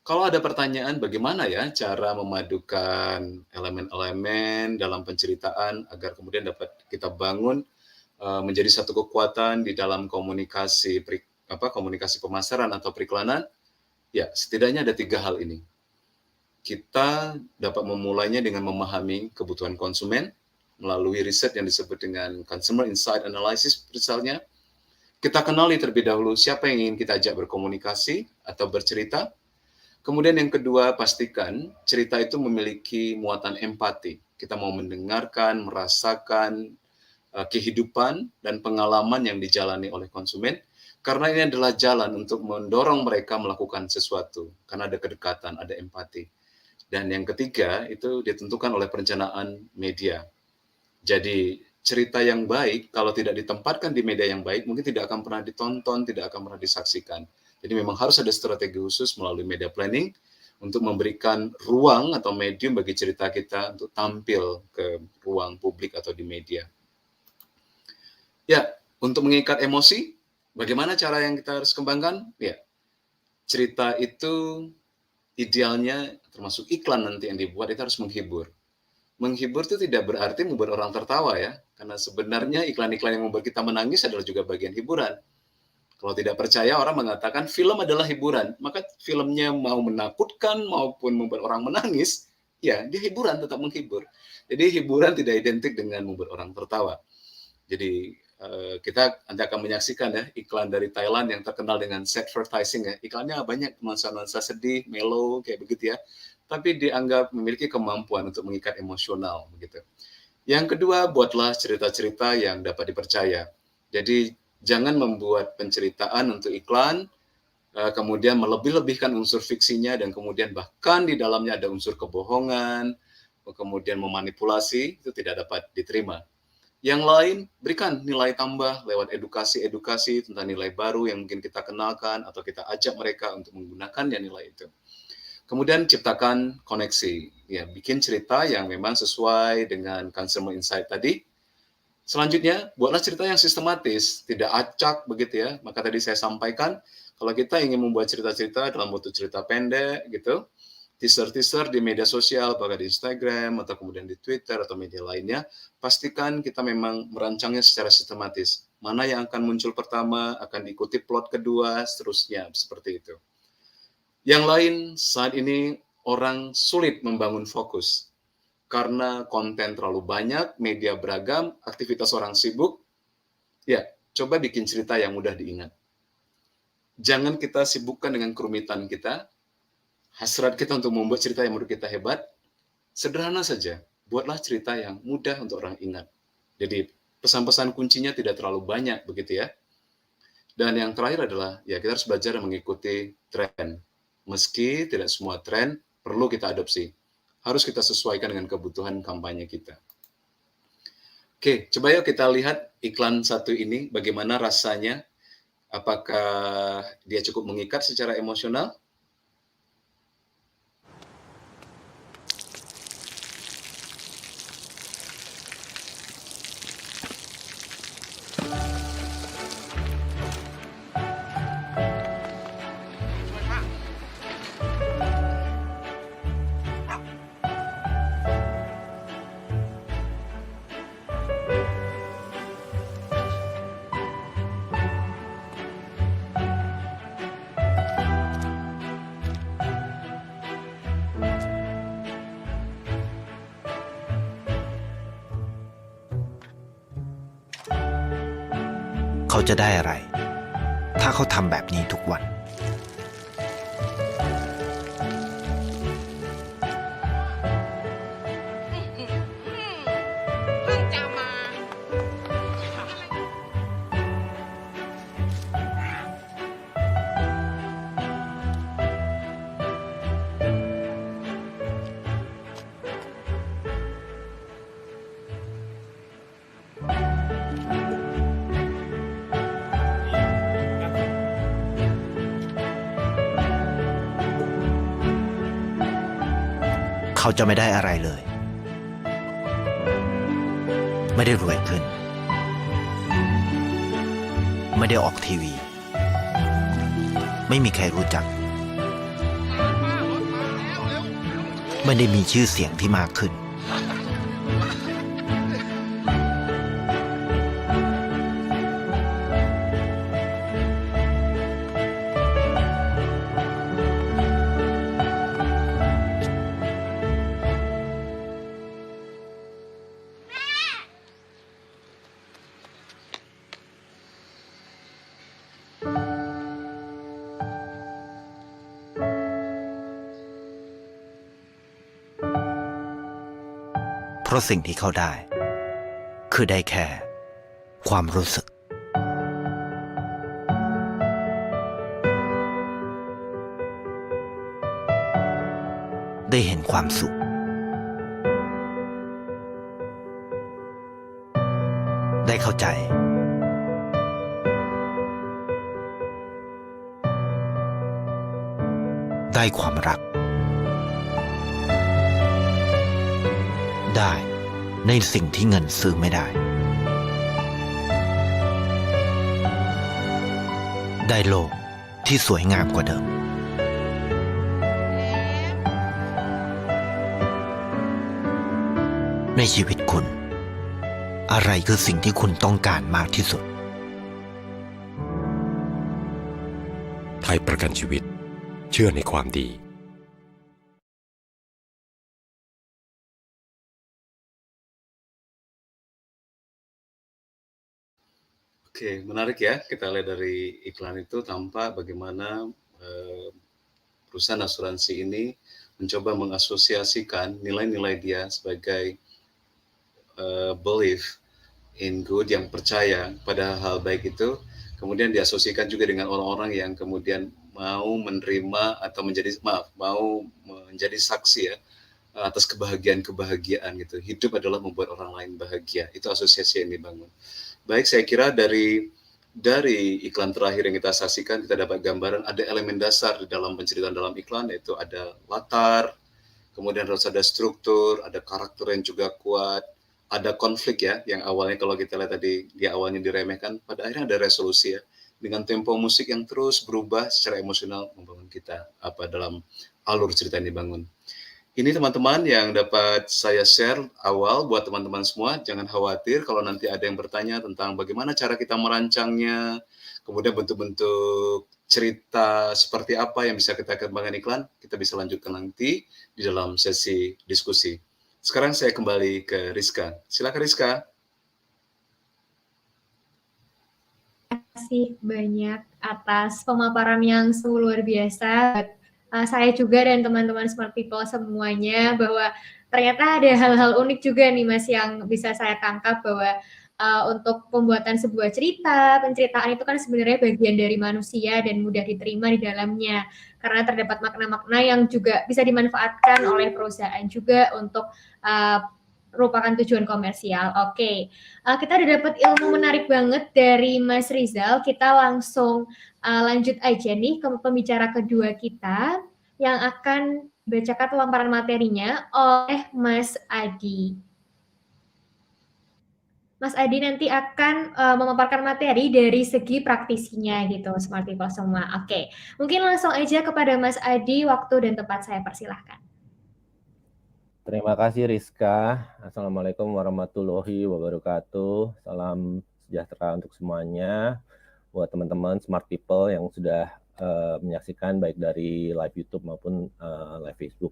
Speaker 2: Kalau ada pertanyaan bagaimana ya cara memadukan elemen-elemen dalam penceritaan agar kemudian dapat kita bangun menjadi satu kekuatan di dalam komunikasi pemasaran atau periklanan, ya setidaknya ada 3 hal ini. Kita dapat memulainya dengan memahami kebutuhan konsumen melalui riset yang disebut dengan Consumer Insight Analysis misalnya. Kita kenali terlebih dahulu siapa yang ingin kita ajak berkomunikasi atau bercerita. Kemudian yang kedua, pastikan cerita itu memiliki muatan empati. Kita mau mendengarkan, merasakan kehidupan dan pengalaman yang dijalani oleh konsumen, karena ini adalah jalan untuk mendorong mereka melakukan sesuatu, karena ada kedekatan, ada empati. Dan yang ketiga, itu ditentukan oleh perencanaan media. Jadi cerita yang baik, kalau tidak ditempatkan di media yang baik, mungkin tidak akan pernah ditonton, tidak akan pernah disaksikan. Jadi memang harus ada strategi khusus melalui media planning untuk memberikan ruang atau medium bagi cerita kita untuk tampil ke ruang publik atau di media. Ya, untuk mengikat emosi, bagaimana cara yang kita harus kembangkan? Ya, cerita itu idealnya termasuk iklan nanti yang dibuat itu harus menghibur. Menghibur itu tidak berarti membuat orang tertawa ya, karena sebenarnya iklan-iklan yang membuat kita menangis adalah juga bagian hiburan. Kalau tidak percaya, orang mengatakan film adalah hiburan, maka filmnya mau menakutkan maupun membuat orang menangis, ya dia hiburan, tetap menghibur. Jadi hiburan tidak identik dengan membuat orang tertawa. Jadi kita nanti akan menyaksikan ya iklan dari Thailand yang terkenal dengan advertising ya. Iklannya banyak nuansa-nuansa sedih, mellow kayak begitu ya. Tapi dianggap memiliki kemampuan untuk mengikat emosional begitu. Yang kedua, buatlah cerita-cerita yang dapat dipercaya. Jadi jangan membuat penceritaan untuk iklan kemudian melebih-lebihkan unsur fiksinya dan kemudian bahkan di dalamnya ada unsur kebohongan, kemudian memanipulasi, itu tidak dapat diterima. Yang lain, berikan nilai tambah lewat edukasi-edukasi tentang nilai baru yang mungkin kita kenalkan atau kita ajak mereka untuk menggunakannya nilai itu. Kemudian ciptakan koneksi, ya bikin cerita yang memang sesuai dengan consumer insight tadi. Selanjutnya, buatlah cerita yang sistematis, tidak acak begitu ya. Maka tadi saya sampaikan, kalau kita ingin membuat cerita-cerita dalam bentuk cerita pendek gitu, teaser-teaser di media sosial, apakah di Instagram, atau kemudian di Twitter, atau media lainnya, pastikan kita memang merancangnya secara sistematis. Mana yang akan muncul pertama, akan diikuti plot kedua, seterusnya, seperti itu. Yang lain, saat ini orang sulit membangun fokus. Karena konten terlalu banyak, media beragam, aktivitas orang sibuk, ya, coba bikin cerita yang mudah diingat. Jangan kita sibukkan dengan kerumitan kita, hasrat kita untuk membuat cerita yang menurut kita hebat, sederhana saja. Buatlah cerita yang mudah untuk orang ingat. Jadi pesan-pesan kuncinya tidak terlalu banyak begitu ya. Dan yang terakhir adalah ya kita harus belajar mengikuti tren. Meski tidak semua tren perlu kita adopsi. Harus kita sesuaikan dengan kebutuhan kampanye kita. Oke, coba yuk kita lihat iklan satu ini bagaimana rasanya. Apakah dia cukup mengikat secara emosional?
Speaker 4: เขาจะได้อะไร ถ้าเขาทำแบบนี้ทุกวัน เขาจะไม่ได้อะไรเลย ไม่ได้รวยขึ้น ไม่ได้ออกทีวี ไม่มีใครรู้จัก ไม่ได้มีชื่อเสียงที่มากขึ้น เพราะสิ่งที่เขาได้คือได้แค่ความรู้สึกได้เห็นความสุขได้เข้าใจได้ความรักได้ในสิ่งที่เงินซื้อไม่ได้ ได้โลกที่สวยงามกว่าเดิมในชีวิตคุณอะไรคือสิ่งที่คุณต้องการมากที่สุด
Speaker 6: ไทยประกันชีวิตเชื่อในความดี
Speaker 2: Oke, menarik ya. Kita lihat dari iklan itu tampak bagaimana perusahaan asuransi ini mencoba mengasosiasikan nilai-nilai dia sebagai belief in good, yang percaya pada hal baik itu, kemudian diasosiasikan juga dengan orang-orang yang kemudian mau menerima atau mau menjadi saksi ya atas kebahagiaan gitu. Hidup adalah membuat orang lain bahagia. Itu asosiasi yang dibangun. Baik, saya kira dari iklan terakhir yang kita saksikan, kita dapat gambaran ada elemen dasar di dalam penceritaan dalam iklan, yaitu ada latar, kemudian harus ada struktur, ada karakter yang juga kuat, ada konflik ya, yang awalnya kalau kita lihat tadi, dia awalnya diremehkan, pada akhirnya ada resolusi ya, dengan tempo musik yang terus berubah secara emosional membangun kita, dalam alur cerita yang dibangun. Ini teman-teman yang dapat saya share awal buat teman-teman semua. Jangan khawatir kalau nanti ada yang bertanya tentang bagaimana cara kita merancangnya, kemudian bentuk-bentuk cerita seperti apa yang bisa kita kembangkan iklan, kita bisa lanjutkan nanti di dalam sesi diskusi. Sekarang saya kembali ke Rizka. Silakan Rizka.
Speaker 1: Terima kasih banyak atas pemaparan yang sungguh luar biasa. Saya juga dan teman-teman Smart People semuanya, bahwa ternyata ada hal-hal unik juga nih Mas yang bisa saya tangkap, bahwa untuk pembuatan sebuah cerita, penceritaan itu kan sebenarnya bagian dari manusia dan mudah diterima di dalamnya, karena terdapat makna-makna yang juga bisa dimanfaatkan oleh perusahaan juga untuk merupakan tujuan komersial. Oke, kita udah dapat ilmu menarik banget dari Mas Rizal. Kita langsung lanjut aja nih ke pembicara kedua kita yang akan bacakan pemaparan materinya oleh Mas Adi. Mas Adi nanti akan memaparkan materi dari segi praktisinya gitu, Smart People semua. Oke, mungkin langsung aja kepada Mas Adi, waktu dan tempat saya persilahkan.
Speaker 3: Terima kasih Rizka. Assalamualaikum warahmatullahi wabarakatuh. Salam sejahtera untuk semuanya. Buat teman-teman Smart People yang sudah menyaksikan baik dari live YouTube maupun live Facebook.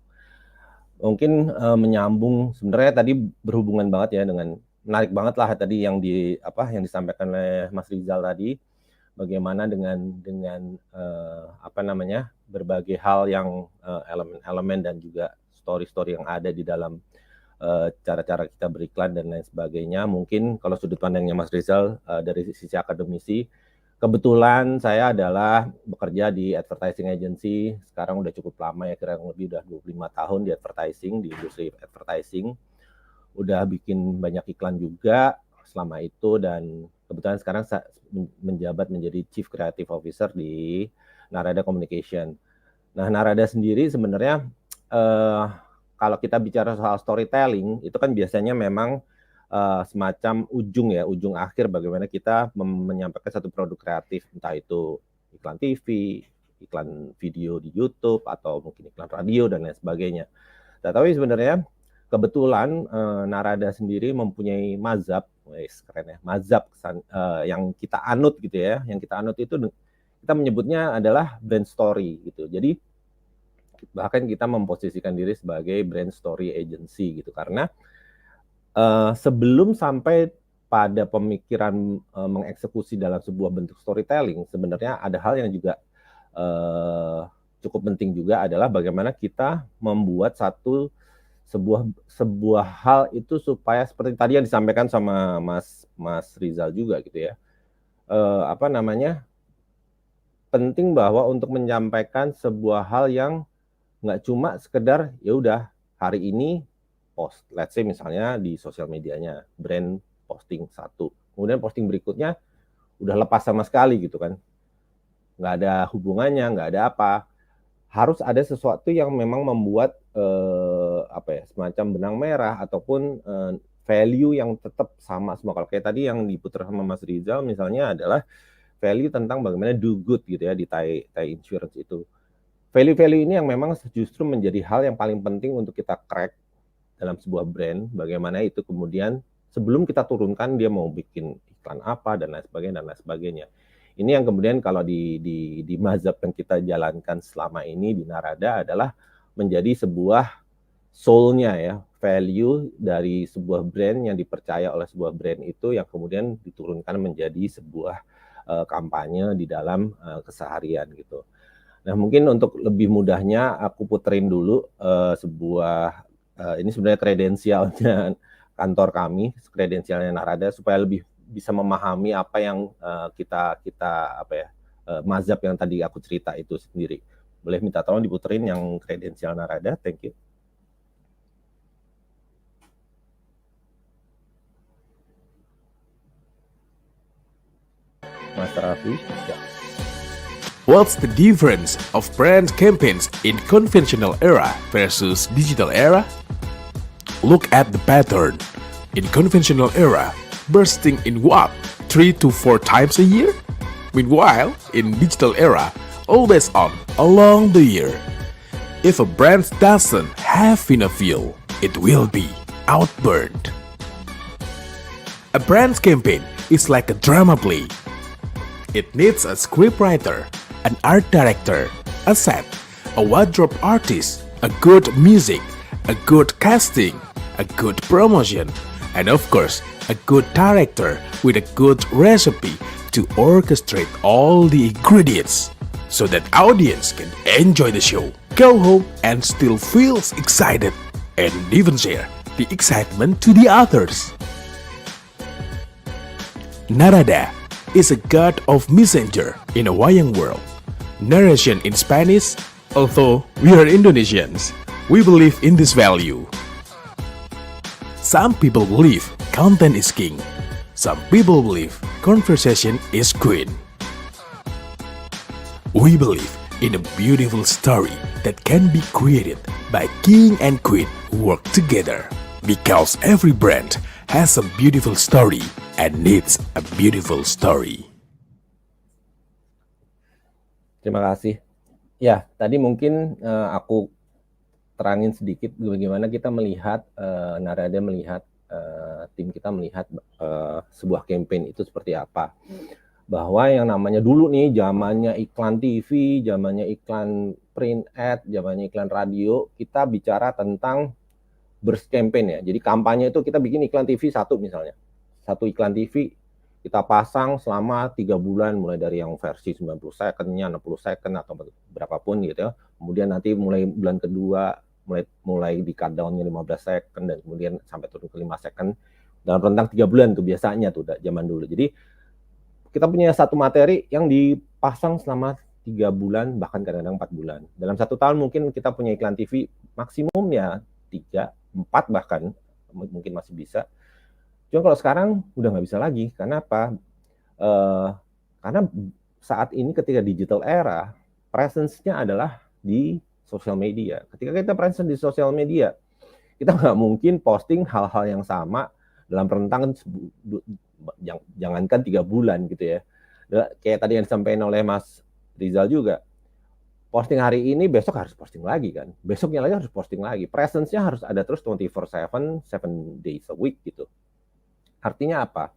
Speaker 3: Mungkin menyambung, sebenarnya tadi berhubungan banget ya dengan, menarik banget lah tadi yang disampaikan oleh Mas Rizal tadi, bagaimana dengan berbagai hal yang elemen-elemen dan juga story-story yang ada di dalam cara-cara kita beriklan dan lain sebagainya. Mungkin kalau sudut pandangnya Mas Rizal dari sisi akademisi, kebetulan saya adalah bekerja di advertising agency, sekarang udah cukup lama ya, kira-kira lebih udah 25 tahun di advertising, di industri advertising. Udah bikin banyak iklan juga selama itu, dan kebetulan sekarang saya menjabat menjadi Chief Creative Officer di Narada Communication. Nah, Narada sendiri sebenarnya kalau kita bicara soal storytelling, itu kan biasanya memang semacam ujung akhir bagaimana kita menyampaikan satu produk kreatif, entah itu iklan TV, iklan video di YouTube, atau mungkin iklan radio dan lain sebagainya. Tapi sebenarnya kebetulan Narada sendiri mempunyai mazhab, keren ya, mazhab yang kita anut gitu ya. Yang kita anut itu kita menyebutnya adalah brand story gitu. Jadi bahkan kita memposisikan diri sebagai brand story agency gitu, karena sebelum sampai pada pemikiran mengeksekusi dalam sebuah bentuk storytelling, sebenarnya ada hal yang juga cukup penting juga, adalah bagaimana kita membuat sebuah hal itu supaya seperti tadi yang disampaikan sama Mas Rizal juga gitu ya, penting bahwa untuk menyampaikan sebuah hal yang nggak cuma sekedar ya udah hari ini post, let's say misalnya di sosial medianya brand posting satu, kemudian posting berikutnya udah lepas sama sekali gitu kan, nggak ada hubungannya, nggak ada apa. Harus ada sesuatu yang memang membuat semacam benang merah ataupun value yang tetap sama semua. Kalau kayak tadi yang diputar sama Mas Rizal misalnya adalah value tentang bagaimana do good gitu ya di Thai Insurance itu. Value-value ini yang memang justru menjadi hal yang paling penting untuk kita crack dalam sebuah brand, bagaimana itu kemudian sebelum kita turunkan dia mau bikin iklan apa dan lain sebagainya. Ini yang kemudian kalau di mazhab yang kita jalankan selama ini di Narada adalah menjadi sebuah soul-nya ya, value dari sebuah brand yang dipercaya oleh sebuah brand itu yang kemudian diturunkan menjadi sebuah kampanye di dalam keseharian gitu. Nah, mungkin untuk lebih mudahnya aku puterin dulu sebuah ini sebenarnya kredensialnya kantor kami, kredensialnya Narada supaya lebih bisa memahami apa yang kita mazhab yang tadi aku cerita itu sendiri. Boleh minta tolong diputerin yang kredensial Narada, thank you. Mas Raffi, ya.
Speaker 11: What's the difference of brand campaigns in conventional era versus digital era? Look at the pattern. In conventional era, bursting in what? 3 to 4 times a year? Meanwhile, in digital era, always on, along the year. If a brand doesn't have enough fuel, it will be outburned. A brand campaign is like a drama play. It needs a scriptwriter, an art director, a set, a wardrobe artist, a good music, a good casting, a good promotion, and of course, a good director with a good recipe to orchestrate all the ingredients so that audience can enjoy the show, go home and still feels excited and even share the excitement to the others. Narada is a god of messenger in a wayang world. Narration in Spanish, although we are Indonesians, we believe in this value. Some people believe content is king. Some people believe conversation is queen. We believe in a beautiful story that can be created by king and queen who work together. Because every brand has a beautiful story and needs a beautiful story.
Speaker 3: Terima kasih. Ya, tadi mungkin aku terangin sedikit bagaimana kita melihat, Narada melihat, tim kita melihat sebuah campaign itu seperti apa. Bahwa yang namanya dulu nih, zamannya iklan TV, zamannya iklan print ad, zamannya iklan radio, kita bicara tentang burst campaign ya. Jadi kampanye itu kita bikin iklan TV satu misalnya. Satu iklan TV kita pasang selama 3 bulan, mulai dari yang versi 90 second-nya, 60 second, atau berapapun gitu ya. Kemudian nanti mulai bulan kedua, mulai di cut down-nya 15 second, dan kemudian sampai turun ke 5 second. Dalam rentang 3 bulan tuh biasanya tuh zaman dulu. Jadi kita punya satu materi yang dipasang selama 3 bulan, bahkan kadang-kadang 4 bulan. Dalam 1 tahun mungkin kita punya iklan TV maksimum ya 3, 4 bahkan, mungkin masih bisa. Cuma kalau sekarang udah nggak bisa lagi. Karena apa? Karena saat ini ketika digital era, presence-nya adalah di sosial media. Ketika kita presence di sosial media, kita nggak mungkin posting hal-hal yang sama dalam rentang jangankan 3 bulan gitu ya. Kayak tadi yang disampaikan oleh Mas Rizal juga. Posting hari ini, besok harus posting lagi kan. Besoknya lagi harus posting lagi. Presence-nya harus ada terus 24/7, 7 days a week gitu. Artinya apa?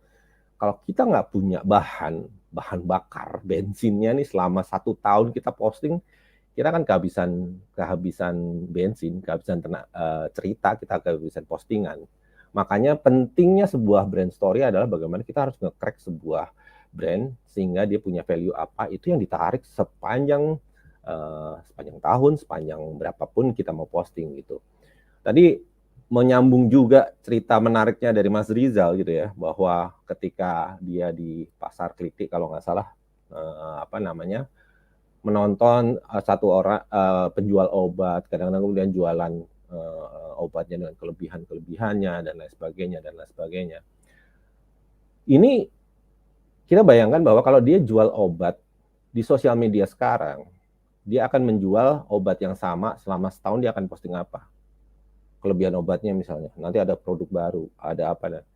Speaker 3: Kalau kita nggak punya bahan bakar, bensinnya nih selama 1 tahun kita posting, kita kan kehabisan bensin, kehabisan cerita, kita kehabisan postingan. Makanya pentingnya sebuah brand story adalah bagaimana kita harus nge-crack sebuah brand sehingga dia punya value apa, itu yang ditarik sepanjang tahun, sepanjang berapapun kita mau posting gitu. Tadi menyambung juga cerita menariknya dari Mas Rizal gitu ya, bahwa ketika dia di pasar Klitik kalau nggak salah menonton satu orang penjual obat, kadang-kadang kemudian jualan obatnya dengan kelebihannya dan lain sebagainya. Ini kita bayangkan bahwa kalau dia jual obat di sosial media sekarang, dia akan menjual obat yang sama selama setahun, dia akan posting apa? Kelebihan obatnya misalnya, nanti ada produk baru, ada apa,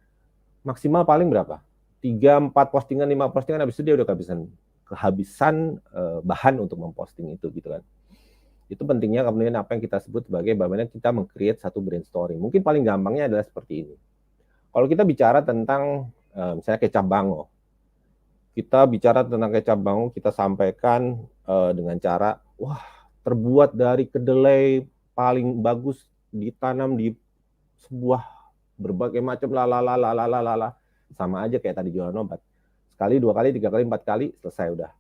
Speaker 3: maksimal paling berapa? 3, 4 postingan, 5 postingan, habis itu dia udah kehabisan bahan untuk memposting itu gitu kan. Itu pentingnya kemudian apa yang kita sebut sebagai bagaimana kita meng-create satu brand story. Mungkin paling gampangnya adalah seperti ini. Kalau kita bicara tentang misalnya kecap bango, kita sampaikan dengan cara, wah, terbuat dari kedelai paling bagus, ditanam di sebuah berbagai macam sama aja kayak tadi jualan obat. Sekali, 2 kali, 3 kali, 4 kali, selesai udah.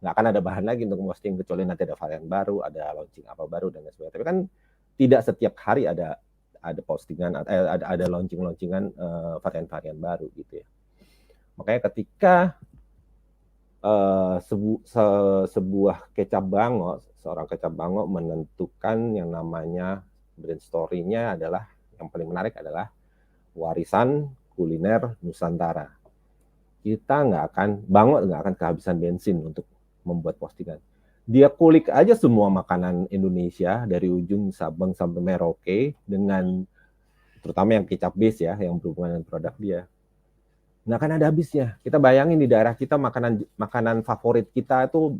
Speaker 3: Nggak akan ada bahan lagi untuk posting, kecuali nanti ada varian baru, ada launching apa baru, dan lain sebagainya. Tapi kan tidak setiap hari ada postingan, ada launching-launcingan varian-varian baru gitu ya. Makanya ketika sebuah seorang kecap bango menentukan yang namanya brand story-nya adalah, yang paling menarik adalah warisan kuliner Nusantara. Bango nggak akan kehabisan bensin untuk membuat postingan. Dia kulik aja semua makanan Indonesia dari ujung Sabang sampai Merauke dengan terutama yang kecap base ya, yang berhubungan dengan produk dia. Nggak akan ada habisnya. Kita bayangin di daerah kita makanan favorit kita itu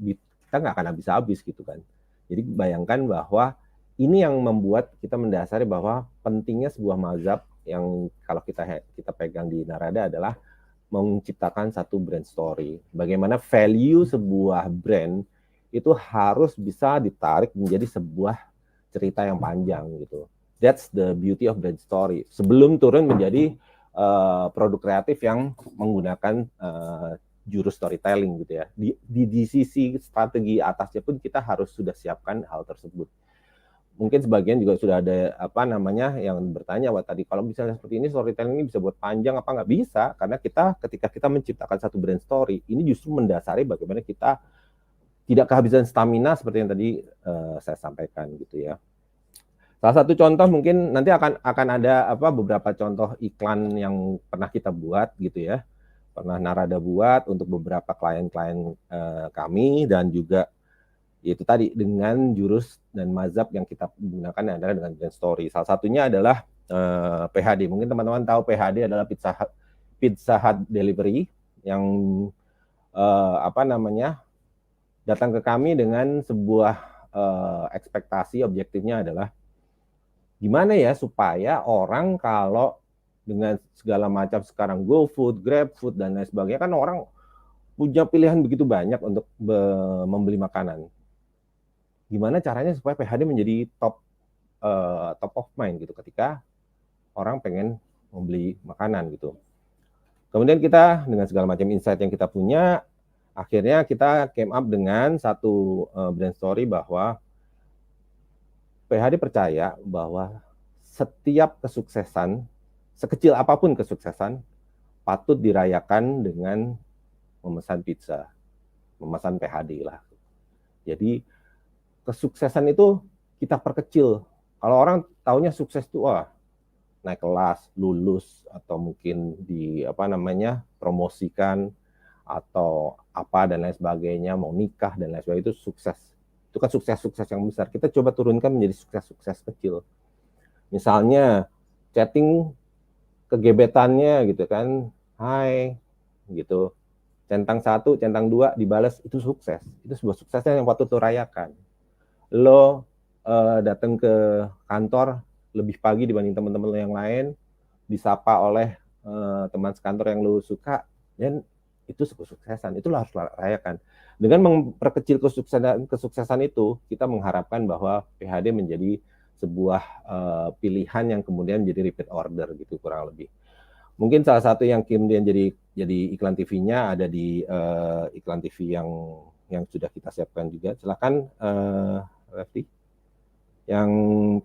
Speaker 3: kita nggak akan habis-habis gitu kan. Jadi bayangkan bahwa ini yang membuat kita mendasari bahwa pentingnya sebuah mazhab yang kalau kita pegang di Narada adalah menciptakan satu brand story. Bagaimana value sebuah brand itu harus bisa ditarik menjadi sebuah cerita yang panjang gitu. That's the beauty of brand story. Sebelum turun menjadi produk kreatif yang menggunakan jurus storytelling gitu ya. Di sisi strategi atasnya pun kita harus sudah siapkan hal tersebut. Mungkin sebagian juga sudah ada yang bertanya tadi, kalau misalnya seperti ini storytelling ini bisa buat panjang apa nggak bisa, karena ketika kita menciptakan satu brand story ini justru mendasari bagaimana kita tidak kehabisan stamina seperti yang tadi saya sampaikan gitu ya. Salah satu contoh mungkin nanti akan ada beberapa contoh iklan yang pernah kita buat gitu ya, pernah Narada buat untuk beberapa klien-klien kami, dan juga itu tadi dengan jurus dan mazhab yang kita gunakan adalah dengan brand story. Salah satunya adalah PHD. Mungkin teman-teman tahu PHD adalah Pizza Hut Delivery yang datang ke kami dengan sebuah ekspektasi objektifnya adalah gimana ya supaya orang kalau dengan segala macam sekarang GoFood, GrabFood dan lain sebagainya, kan orang punya pilihan begitu banyak untuk membeli makanan. Gimana caranya supaya PHD menjadi top of mind gitu ketika orang pengen membeli makanan gitu. Kemudian kita dengan segala macam insight yang kita punya, akhirnya kita came up dengan satu brand story bahwa PHD percaya bahwa setiap kesuksesan, sekecil apapun kesuksesan, patut dirayakan dengan memesan pizza, memesan PHD lah. Jadi kesuksesan itu kita perkecil. Kalau orang taunya sukses itu naik kelas, lulus, atau mungkin promosikan atau apa dan lain sebagainya, mau nikah dan lain sebagainya, itu sukses. Itu kan sukses-sukses yang besar. Kita coba turunkan menjadi sukses-sukses kecil. Misalnya chatting kegebetannya gitu kan, hai gitu. Centang 1, centang 2 dibalas, itu sukses. Itu sebuah suksesnya yang patut rayakan. Lo datang ke kantor lebih pagi dibanding teman-teman lo yang lain, disapa oleh teman sekantor yang lo suka, dan itu kesuksesan, itu lo harus rayakan. Dengan memperkecil kesuksesan itu, kita mengharapkan bahwa PHD menjadi sebuah pilihan yang kemudian menjadi repeat order gitu kurang lebih. Mungkin salah satu yang kemudian jadi iklan TV-nya ada di iklan TV yang sudah kita siapkan juga. Silakan Refti. Yang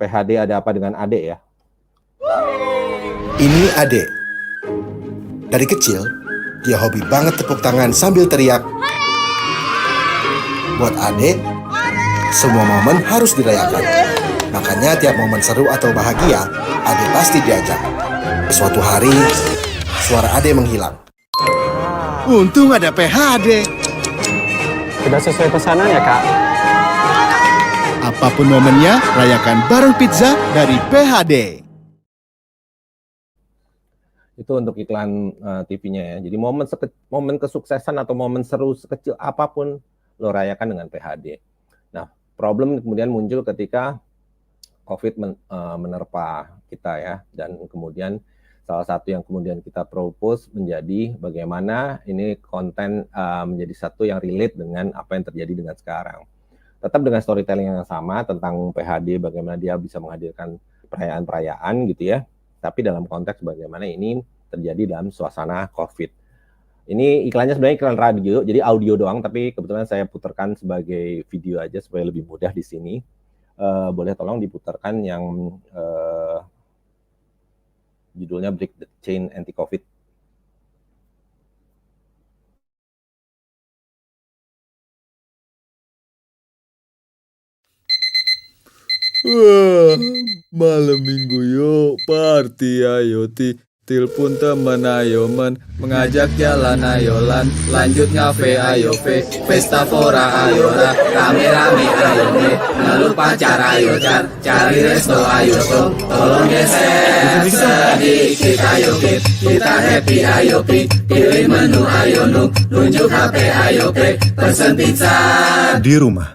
Speaker 3: PHD ada apa dengan Ade ya?
Speaker 12: Ini Ade. Dari kecil, dia hobi banget tepuk tangan sambil teriak. Buat Ade, semua momen harus dirayakan. Makanya tiap momen seru atau bahagia, Ade pasti diajak. Suatu hari, suara Ade menghilang.
Speaker 5: Untung ada PHD.
Speaker 13: Sudah sesuai pesanan ya, Kak?
Speaker 5: Apapun momennya, rayakan bareng pizza dari PHD.
Speaker 3: Itu untuk iklan TV-nya ya. Jadi momen kesuksesan atau momen seru sekecil apapun lo rayakan dengan PHD. Nah, problem kemudian muncul ketika COVID menerpa kita ya, dan kemudian salah satu yang kemudian kita propose menjadi bagaimana ini konten menjadi satu yang relate dengan apa yang terjadi dengan sekarang. Tetap dengan storytelling yang sama tentang PHD, bagaimana dia bisa menghadirkan perayaan-perayaan gitu ya, tapi dalam konteks bagaimana ini terjadi dalam suasana COVID. Ini iklannya sebenarnya iklan radio, jadi audio doang, tapi kebetulan saya putarkan sebagai video aja supaya lebih mudah di sini. Boleh tolong diputarkan yang judulnya Break the Chain Anti-COVID.
Speaker 14: Wah, malam minggu yuk, party ayo Telepon temen ayo men, mengajak jalan ayo lan, lanjut ngafe ayo fe, pesta fora ayo ra, rame-rame ayo me, lalu pacar ayo cari resto ayo tolong geser sedikit ayo kita happy ayo pilih menu ayo nunjuk HP ayo pesen pizza.
Speaker 15: Di rumah,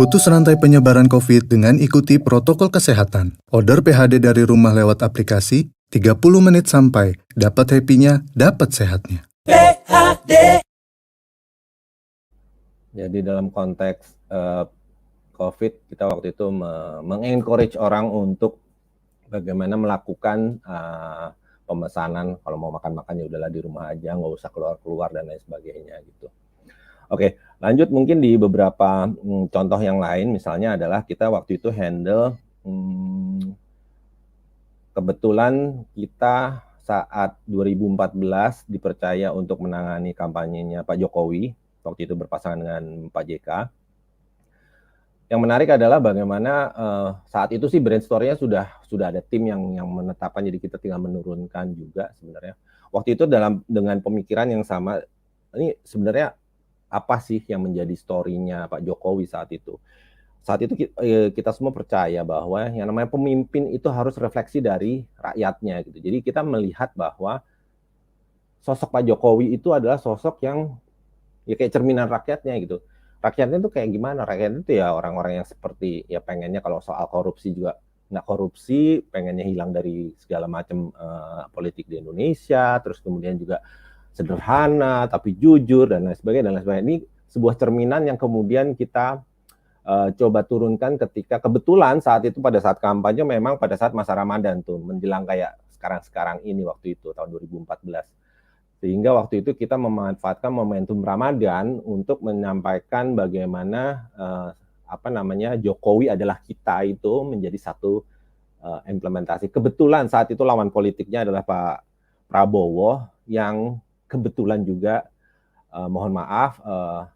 Speaker 15: putus rantai penyebaran COVID dengan ikuti protokol kesehatan. Order PHD dari rumah lewat aplikasi, 30 menit sampai, dapat happy-nya, dapat sehatnya. PHD.
Speaker 3: Jadi dalam konteks COVID, kita waktu itu mengencourage orang untuk bagaimana melakukan pemesanan, kalau mau makan-makan ya udahlah di rumah aja, nggak usah keluar-keluar dan lain sebagainya gitu. Oke, lanjut mungkin di beberapa contoh yang lain, misalnya adalah kita waktu itu handle kebetulan kita saat 2014 dipercaya untuk menangani kampanyenya Pak Jokowi, waktu itu berpasangan dengan Pak JK. Yang menarik adalah bagaimana saat itu sih brainstormnya sudah ada tim yang menetapkan, jadi kita tinggal menurunkan juga sebenarnya. Waktu itu dengan pemikiran yang sama, ini sebenarnya apa sih yang menjadi story-nya Pak Jokowi saat itu? Saat itu kita semua percaya bahwa yang namanya pemimpin itu harus refleksi dari rakyatnya gitu. Jadi kita melihat bahwa sosok Pak Jokowi itu adalah sosok yang ya kayak cerminan rakyatnya gitu. Rakyatnya itu kayak gimana? Rakyatnya itu ya orang-orang yang seperti ya pengennya kalau soal korupsi juga nggak korupsi, pengennya hilang dari segala macam politik di Indonesia, terus kemudian juga sederhana tapi jujur dan lain sebagainya. Ini sebuah cerminan yang kemudian kita coba turunkan ketika kebetulan saat itu pada saat kampanye memang pada saat masa Ramadan tuh menjelang kayak sekarang ini waktu itu tahun 2014. Sehingga waktu itu kita memanfaatkan momentum Ramadan untuk menyampaikan bagaimana Jokowi adalah kita itu menjadi satu implementasi. Kebetulan saat itu lawan politiknya adalah Pak Prabowo yang kebetulan juga mohon maaf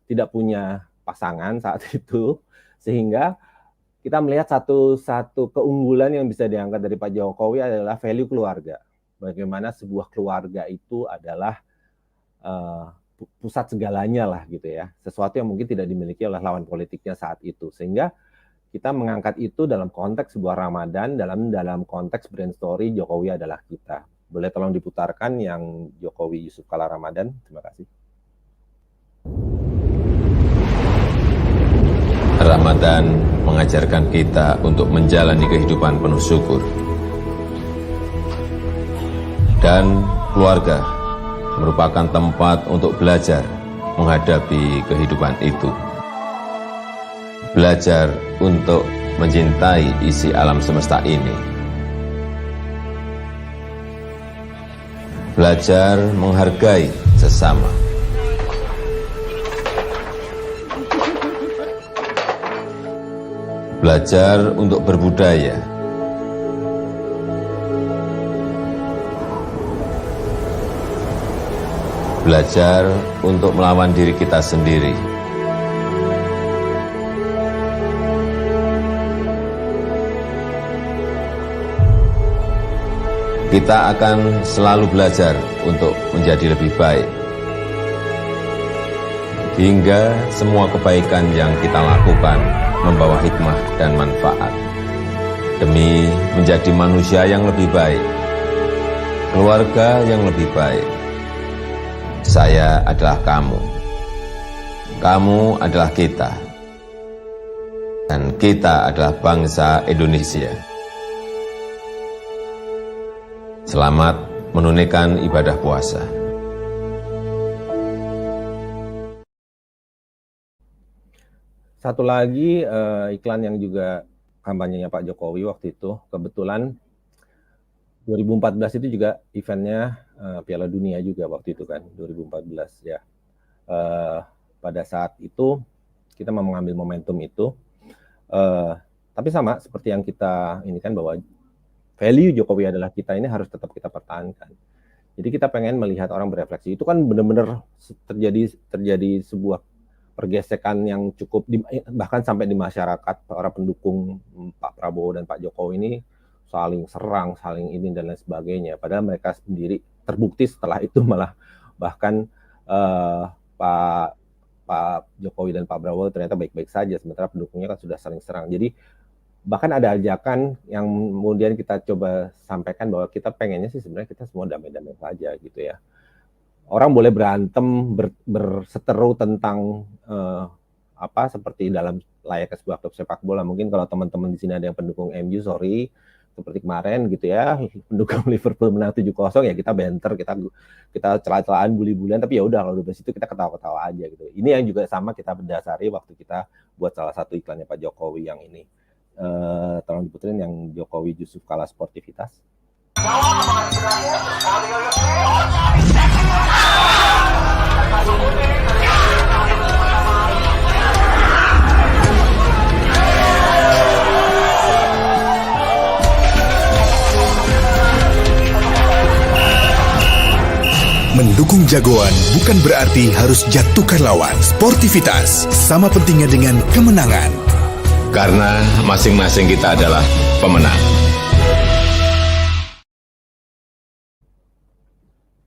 Speaker 3: tidak punya pasangan saat itu, sehingga kita melihat satu keunggulan yang bisa diangkat dari Pak Jokowi adalah value keluarga. Bagaimana sebuah keluarga itu adalah pusat segalanya lah gitu ya. Sesuatu yang mungkin tidak dimiliki oleh lawan politiknya saat itu. Sehingga kita mengangkat itu dalam konteks sebuah Ramadan, dalam konteks brand story Jokowi adalah kita. Boleh tolong diputarkan yang Jokowi Yusuf Kala Ramadan. Terima kasih.
Speaker 16: Ramadan mengajarkan kita untuk menjalani kehidupan penuh syukur. Dan keluarga merupakan tempat untuk belajar menghadapi kehidupan itu. Belajar untuk mencintai isi alam semesta ini. Belajar menghargai sesama. Belajar untuk berbudaya. Belajar untuk melawan diri kita sendiri. Kita akan selalu belajar untuk menjadi lebih baik. Hingga semua kebaikan yang kita lakukan membawa hikmah dan manfaat demi menjadi manusia yang lebih baik keluarga yang lebih baik. Saya adalah kamu. Kamu adalah kita. Dan kita adalah bangsa Indonesia. Selamat menunaikan ibadah puasa.
Speaker 3: Satu lagi iklan yang juga kampanyenya Pak Jokowi waktu itu, kebetulan 2014 itu juga eventnya Piala Dunia juga waktu itu kan, 2014 ya. Pada saat itu kita mau mengambil momentum itu, tapi sama seperti yang kita ini kan bahwa value Jokowi adalah kita ini harus tetap kita pertahankan. Jadi kita pengen melihat orang berefleksi. Itu kan benar-benar terjadi sebuah pergesekan yang cukup bahkan sampai di masyarakat, para pendukung Pak Prabowo dan Pak Jokowi ini saling serang, saling ini dan lain sebagainya. Padahal mereka sendiri terbukti setelah itu malah bahkan Pak Jokowi dan Pak Prabowo ternyata baik-baik saja, sementara pendukungnya kan sudah saling serang. Jadi bahkan ada ajakan yang kemudian kita coba sampaikan bahwa kita pengennya sih sebenarnya kita semua damai-damai saja gitu ya. Orang boleh berantem, berseteru tentang seperti dalam layaknya sebuah klub sepak bola. Mungkin kalau teman-teman di sini ada yang pendukung MU, sorry, seperti kemarin gitu ya, pendukung Liverpool menang 7-0 ya kita banter, kita celah-celahan, bully-bulian, tapi ya udah kalau dari situ kita ketawa-ketawa aja gitu. Ini yang juga sama kita berdasari waktu kita buat salah satu iklannya Pak Jokowi yang ini. Tolong diputerin yang Jokowi Yusuf kalah sportivitas.
Speaker 17: Mendukung jagoan bukan berarti harus jatuhkan lawan. Sportivitas sama pentingnya dengan kemenangan.
Speaker 16: Karena masing-masing kita adalah pemenang.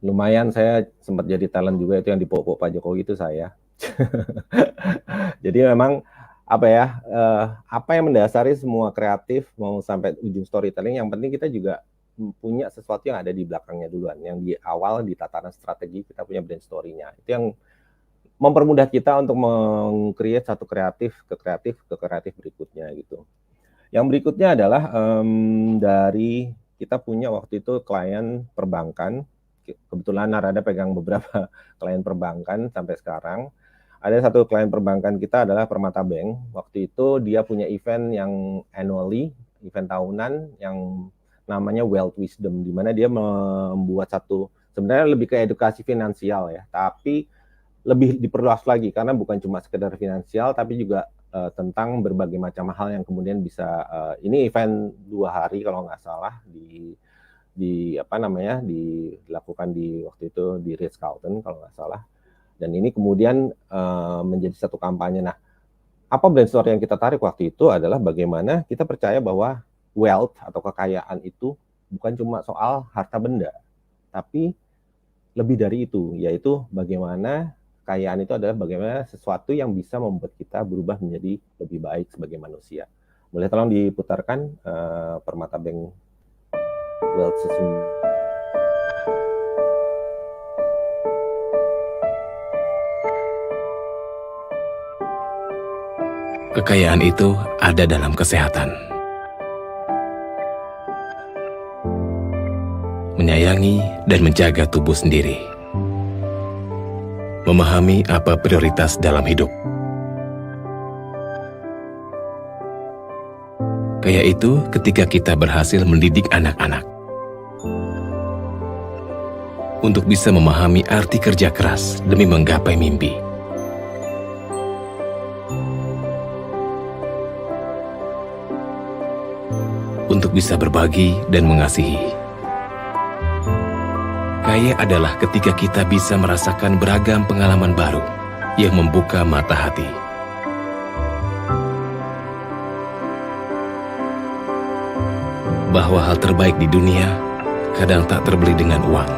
Speaker 3: Lumayan saya sempat jadi talent juga, itu yang dipokok Pak Jokowi itu saya. Jadi memang apa yang mendasari semua kreatif mau sampai ujung storytelling, yang penting kita juga punya sesuatu yang ada di belakangnya duluan, yang di awal di tataran strategi kita punya brand story-nya. Itu yang mempermudah kita untuk meng-create satu kreatif ke kreatif berikutnya gitu. Yang berikutnya adalah dari kita punya waktu itu klien perbankan. Kebetulan Narada pegang beberapa klien perbankan sampai sekarang. Ada satu klien perbankan kita adalah Permata Bank. Waktu itu dia punya event yang annually, event tahunan yang namanya Wealth Wisdom, di mana dia membuat satu, sebenarnya lebih ke edukasi finansial ya, tapi lebih diperluas lagi karena bukan cuma sekedar finansial, tapi juga tentang berbagai macam hal yang kemudian bisa ini event 2 hari kalau nggak salah dilakukan di waktu itu di Ritz-Carlton kalau nggak salah, dan ini kemudian menjadi satu kampanye. Nah, apa brand story yang kita tarik waktu itu adalah bagaimana kita percaya bahwa wealth atau kekayaan itu bukan cuma soal harta benda, tapi lebih dari itu, yaitu bagaimana kekayaan itu adalah bagaimana sesuatu yang bisa membuat kita berubah menjadi lebih baik sebagai manusia. Boleh tolong diputarkan Permata Bank Wealth sesungguhnya.
Speaker 6: Kekayaan itu ada dalam kesehatan. Menyayangi dan menjaga tubuh sendiri. Memahami apa prioritas dalam hidup. Kayak itu ketika kita berhasil mendidik anak-anak. Untuk bisa memahami arti kerja keras demi menggapai mimpi. Untuk bisa berbagi dan mengasihi. Kaya adalah ketika kita bisa merasakan beragam pengalaman baru yang membuka mata hati. Bahwa hal terbaik di dunia kadang tak terbeli dengan uang.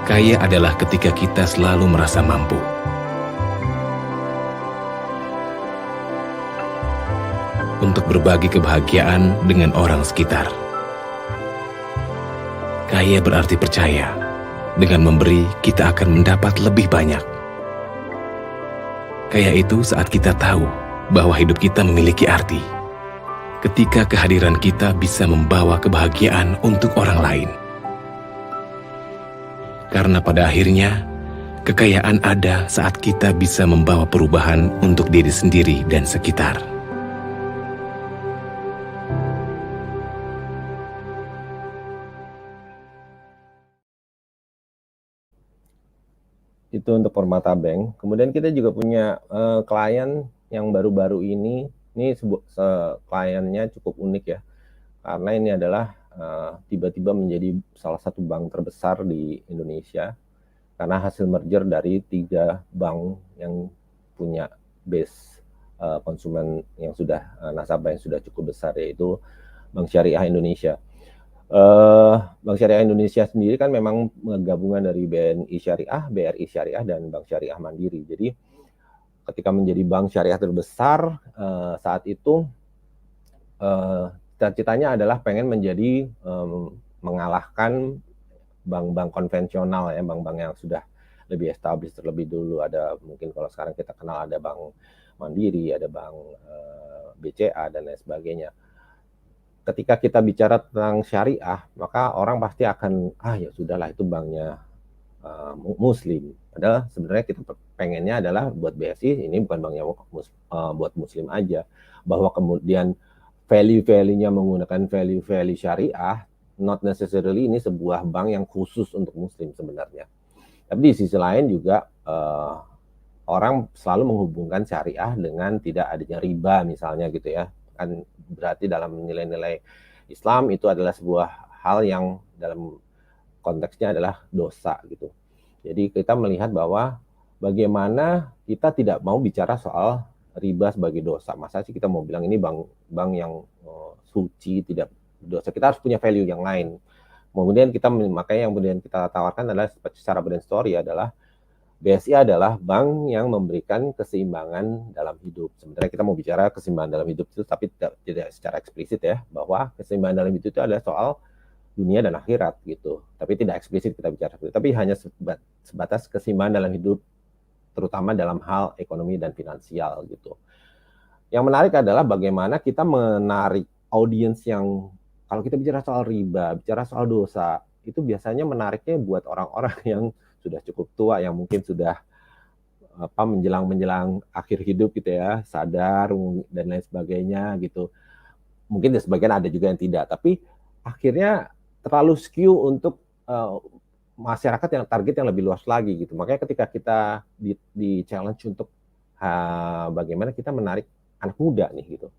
Speaker 6: Kaya adalah ketika kita selalu merasa mampu. untuk berbagi kebahagiaan dengan orang sekitar. Kaya berarti percaya. Dengan memberi, kita akan mendapat lebih banyak. Kaya itu saat kita tahu bahwa hidup kita memiliki arti. Ketika kehadiran kita bisa membawa kebahagiaan untuk orang lain. Karena pada akhirnya, kekayaan ada saat kita bisa membawa perubahan untuk diri sendiri dan sekitar.
Speaker 3: Itu untuk Permata Bank. Kemudian kita juga punya klien yang baru-baru ini kliennya cukup unik ya, karena ini adalah tiba-tiba menjadi salah satu bank terbesar di Indonesia, karena hasil merger dari 3 bank yang punya base konsumen yang sudah nasabah yang sudah cukup besar, yaitu Bank Syariah Indonesia. Bank Syariah Indonesia sendiri kan memang gabungan dari BNI Syariah, BRI Syariah, dan Bank Syariah Mandiri. Jadi ketika menjadi bank syariah terbesar saat itu, cita-citanya adalah pengen menjadi mengalahkan bank-bank konvensional ya, bank-bank yang sudah lebih established terlebih dulu. Ada mungkin kalau sekarang kita kenal ada Bank Mandiri, ada Bank BCA dan lain sebagainya. Ketika kita bicara tentang syariah, maka orang pasti akan, ya sudahlah itu banknya Muslim. Padahal sebenarnya kita pengennya adalah buat BSI, ini bukan banknya buat Muslim aja. Bahwa kemudian value-value-nya menggunakan value-value syariah, not necessarily ini sebuah bank yang khusus untuk Muslim sebenarnya. Tapi di sisi lain juga orang selalu menghubungkan syariah dengan tidak adanya riba misalnya gitu ya. Kan berarti dalam nilai-nilai Islam itu adalah sebuah hal yang dalam konteksnya adalah dosa gitu. Jadi kita melihat bahwa bagaimana kita tidak mau bicara soal riba sebagai dosa. Masa sih kita mau bilang ini bank yang suci, tidak dosa. Kita harus punya value yang lain. Kemudian makanya yang kemudian kita tawarkan adalah secara brand story adalah BSI adalah bank yang memberikan keseimbangan dalam hidup. Sebenarnya kita mau bicara keseimbangan dalam hidup itu, tapi tidak secara eksplisit ya, bahwa keseimbangan dalam hidup itu adalah soal dunia dan akhirat gitu. Tapi tidak eksplisit kita bicara, tapi hanya sebatas keseimbangan dalam hidup, terutama dalam hal ekonomi dan finansial gitu. Yang menarik adalah bagaimana kita menarik audiens yang, kalau kita bicara soal riba, bicara soal dosa, itu biasanya menariknya buat orang-orang yang sudah cukup tua, yang mungkin sudah menjelang akhir hidup gitu ya, sadar dan lain sebagainya gitu. Mungkin sebagian ada juga yang tidak, tapi akhirnya terlalu skew untuk masyarakat yang target yang lebih luas lagi gitu. Makanya ketika kita di challenge untuk bagaimana kita menarik anak muda nih gitu.